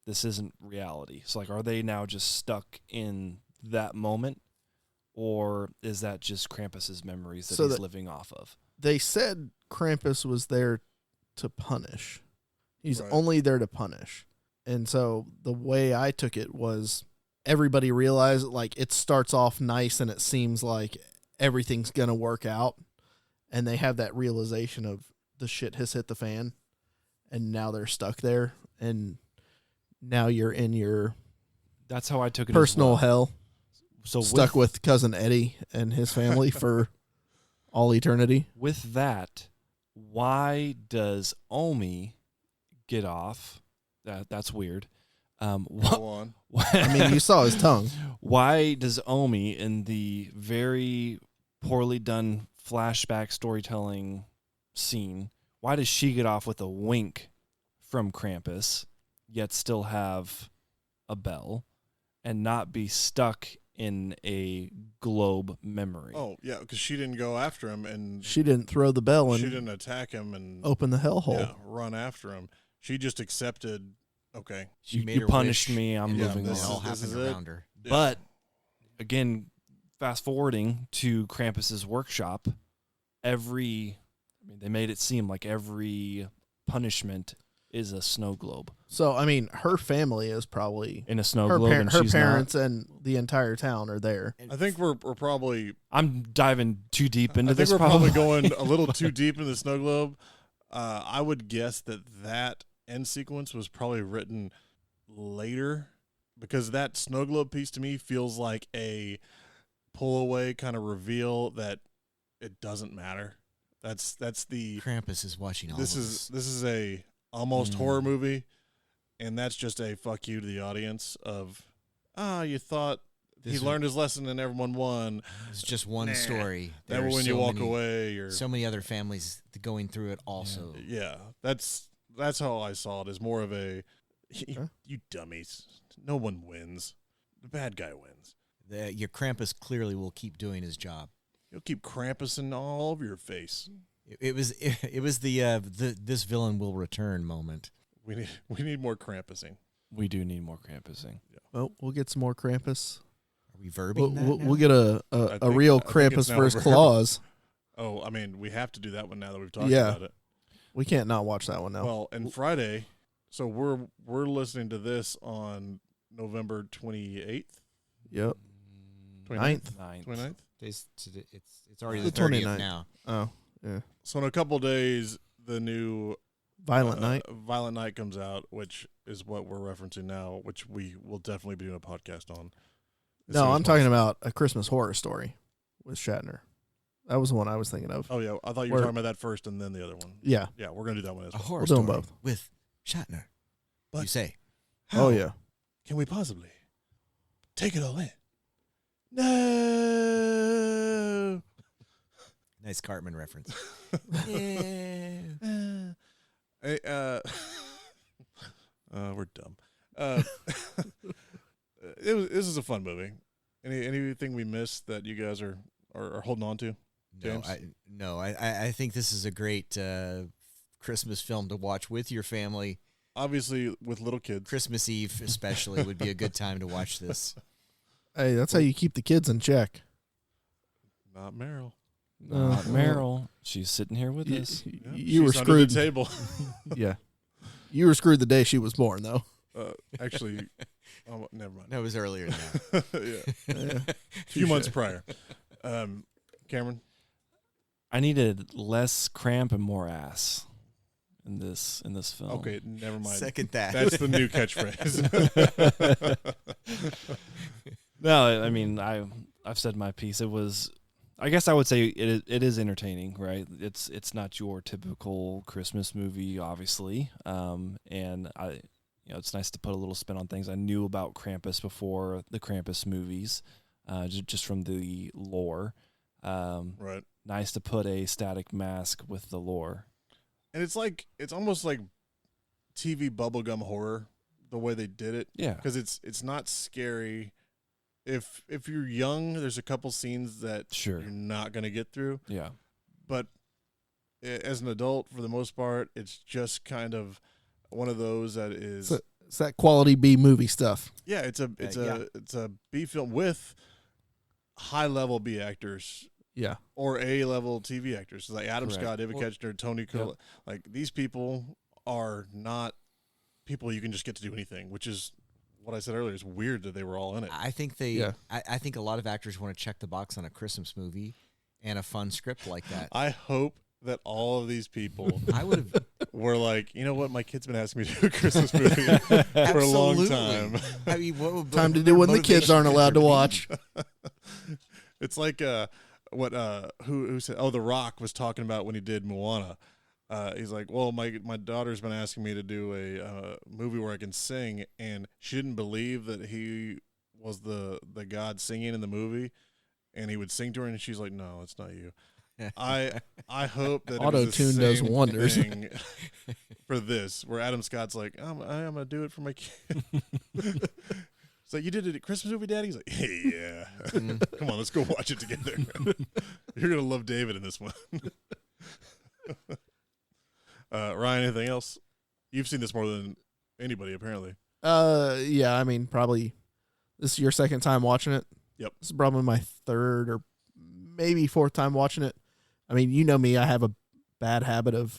this isn't reality. So like, are they now just stuck in that moment, or is that just Krampus's memories that So he's that- living off of? They said Krampus was there to punish. He's Right. only there to punish. And so the way I took it was everybody realized like it starts off nice and it seems like everything's going to work out. And they have that realization of the shit has hit the fan and now they're stuck there. And now you're in your That's how I took it. personal as well. hell, So stuck with cousin Eddie and his family for all eternity. with that, why does Omi get off? That's weird. Go on. I mean, you saw his tongue. Why does Omi, in the very poorly done flashback storytelling scene, why does she get off with a wink from Krampus, yet still have a bell, and not be stuck in a globe memory? Oh yeah, because she didn't go after him and She didn't throw the bell she and didn't attack him and open the hellhole. yeah, run after him. She just accepted. Okay. She You- made you her punished wish, me, I'm and moving it on. all This is happened it. around her. Yeah. But again, fast forwarding to Krampus's workshop, they made it seem like every punishment is a snow globe. So I mean, her family is probably In a snow her, globe, and her she's parents and the entire town are there. I think we're probably. not. I'm diving too deep into I think this. we're Probably going a little too deep in the snow globe. I would guess that end sequence was probably written later because that snow globe piece to me feels like a pull away kind of reveal that it doesn't matter. That's the Krampus is watching all this of is this. this is a almost horror movie, and that's just a fuck you to the audience of you thought This he is- learned his lesson and everyone won. It's just one Nah. story. That There are when you so walk many- away or so many other families going through it also. yeah, that's how I saw it as more of a Huh? you dummies. No one wins. The bad guy wins. Your Krampus clearly will keep doing his job. He'll keep Krampusing all over your face. It was the this villain will return moment. We need more Krampusing. we do need more Krampusing. Well, we'll get some more Krampus. Are we verbing We'll, that we'll, now? we'll get a think- real I think it's Krampus now versus over. Claus. Oh, I mean, we have to do that one now that we've talked Yeah. about it. We can't not watch that one now. Well, and Friday, so we're listening to this on November 28th, Yep. 29th, 9th. 29th. It's already The the 30th 29th. now. Oh, yeah. So in a couple days, the new Violent Night. Violent Night comes out, which is what we're referencing now, which we will definitely be doing a podcast on. as No, soon as I'm talking possible. about A Christmas Horror Story with Shatner. That was the one I was thinking of. Oh yeah, I thought you were Where- talking about that first and then the other one. Yeah. Yeah, we're gonna do that one as A well. horror We'll do 'em story both. with Shatner. But- you say Oh, yeah. Can we possibly take it all in? No. nice Cartman reference. Hey, we're dumb. This is a fun movie. Anything we missed that you guys are holding on to? James? I think this is a great Christmas film to watch with your family. Obviously, with little kids. Christmas Eve, especially, would be a good time to watch this. Hey, that's how you keep the kids in check. Not Meryl. Not Meryl. She's sitting here with You, us. you were She's under the screwed. table. Yeah. You were screwed the day she was born, though. Actually, oh, never mind. That was earlier than that. Yeah, Yeah. a few months prior. Cameron. I needed less cramp and more ass in this film. Okay, never mind. Second that. That's the new catchphrase. No, I mean I've said my piece. It was, I guess I would say it is entertaining, right? It's not your typical Christmas movie, obviously, and it's nice to put a little spin on things. I knew about Krampus before the Krampus movies, just from the lore. Right. Nice to put a static mask with the lore. And it's almost like TV bubblegum horror, the way they did it. Yeah. Because it's not scary. If you're young, there's a couple scenes that Sure. you're not going to get through. Yeah. But as an adult, for the most part, it's just kind of one of those that is... It's that quality B movie stuff. Yeah, it's a B film with high-level B actors. Yeah. Or A-level TV actors, like Adam Correct. Scott, David Koechner, Tony Collette. Yep. Like, these people are not people you can just get to do anything, which is what I said earlier. It's weird that they were all in it. I think I think a lot of actors want to check the box on a Christmas movie and a fun script like that. I hope that all of these people I would have were like, you know what, my kid's been asking me to do a Christmas movie for a long time. I mean, what Time to do when the kids aren't allowed to watch. It's like who said? Oh, The Rock was talking about when he did Moana. He's like, well, my daughter's been asking me to do a movie where I can sing, and she didn't believe that he was the God singing in the movie, and he would sing to her, and she's like, no, it's not you. I hope that Auto-tune does wonders thing for this, where Adam Scott's like, I'm gonna do it for my kid. It's like, you did it at Christmas movie, Daddy? He's like, hey, yeah. Come on, let's go watch it together. You're going to love David in this one. Ryan, anything else? You've seen this more than anybody, apparently. Yeah, I mean, probably this is your second time watching it. Yep. This is probably my third or maybe fourth time watching it. I mean, you know me, I have a bad habit of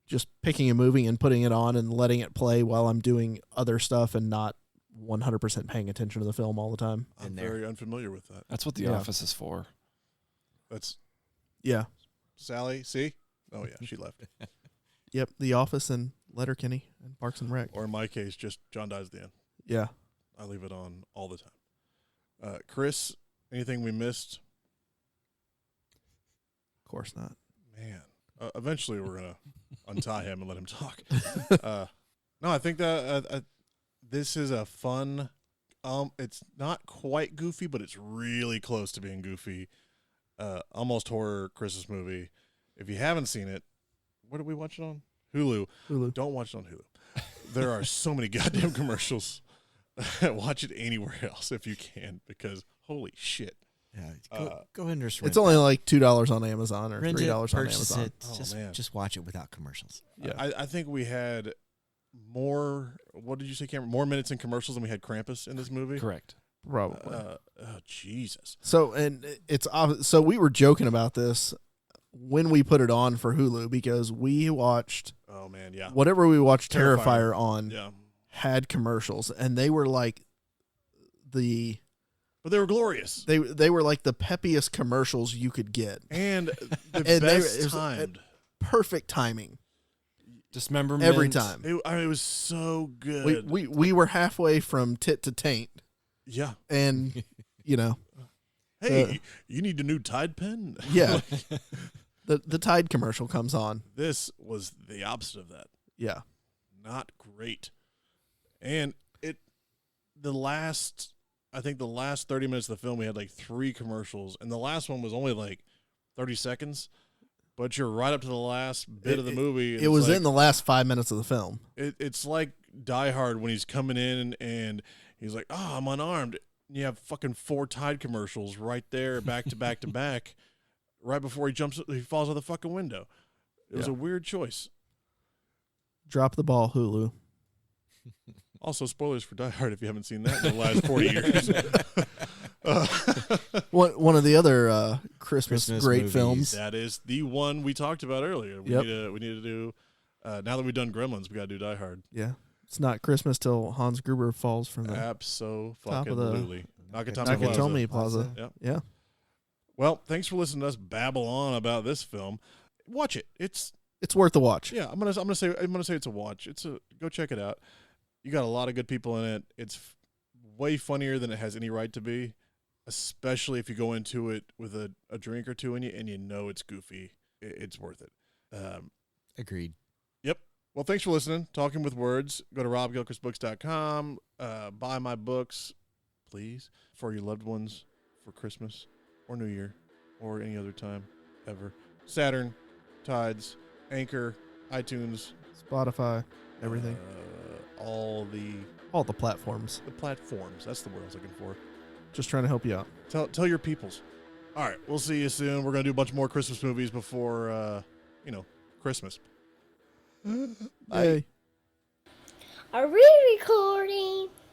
just picking a movie and putting it on and letting it play while I'm doing other stuff and not 100% paying attention to the film all the time. I'm very unfamiliar with that. That's what The Yeah. Office is for. That's Yeah. Sally, see? Oh, yeah, she left. Yep. The Office and Letterkenny and Parks and Rec. Or in my case, just John dies at the end. Yeah. I leave it on all the time. Chris, anything we missed? Of course not. Man. Eventually we're going to untie him and let him talk. No, I think that this is a fun, it's not quite goofy, but it's really close to being goofy. Almost horror Christmas movie. If you haven't seen it, where do we watch it on? Hulu. Don't watch it on Hulu. There are so many goddamn commercials. Watch it anywhere else if you can, because holy shit. Yeah, go ahead and just It's only like $2 on Amazon or $3 on purchase Amazon. it. Oh, Just watch it without commercials. Yeah. I think we had more, what did you say, Cameron? More minutes in commercials than we had Krampus in this movie? Correct. Probably. Oh, Jesus. So, and so we were joking about this when we put it on for Hulu because we watched Oh, man, yeah. whatever we watched Terrifier. Terrifier on Yeah. had commercials, and they were like But they were glorious. they were like the peppiest commercials you could get. And the And best it was timed. Perfect timing Dismemberment. every time. It was so good. We were halfway from tit to taint, Yeah. and you know, Hey, you need a new Tide pen? yeah. The Tide commercial comes on. This was the opposite of that. Yeah. Not great. And I think the last 30 minutes of the film, we had like 3 commercials, and the last one was only like 30 seconds, but you're right up to the last bit of the movie. It was in the last 5 minutes of the film. It's like Die Hard when he's coming in and he's like, oh, I'm unarmed. And you have fucking 4 Tide commercials right there, back to back to back, right before he falls out the fucking window. It was a weird choice. Drop the ball, Hulu. Also, spoilers for Die Hard if you haven't seen that in the last 40 years. One of the other Christmas great movies. films. That is the one we talked about earlier. We Yep. need to do, now that we've done Gremlins, we got to do Die Hard. Yeah. It's not Christmas till Hans Gruber falls from the Absolutely. top of the Nakatomi Plaza. Nakatomi Plaza. Yep. Yeah. Well, thanks for listening to us babble on about this film. Watch it. It's worth the watch. Yeah, I'm gonna say it's a watch. Go check it out. You got a lot of good people in it. It's way funnier than it has any right to be, especially if you go into it with a drink or two in you and you know it's goofy. It's worth it. Agreed. Yep. Well, thanks for listening. Talking with Words. Go to robgilchristbooks.com. Buy my books, please, for your loved ones for Christmas or New Year or any other time ever. Saturn, Tides, Anchor, iTunes, Spotify, everything. All the platforms. The platforms. That's the word I was looking for. Just trying to help you out. Tell your peoples. All right, we'll see you soon. We're gonna do a bunch more Christmas movies before Christmas. Bye. Are we recording?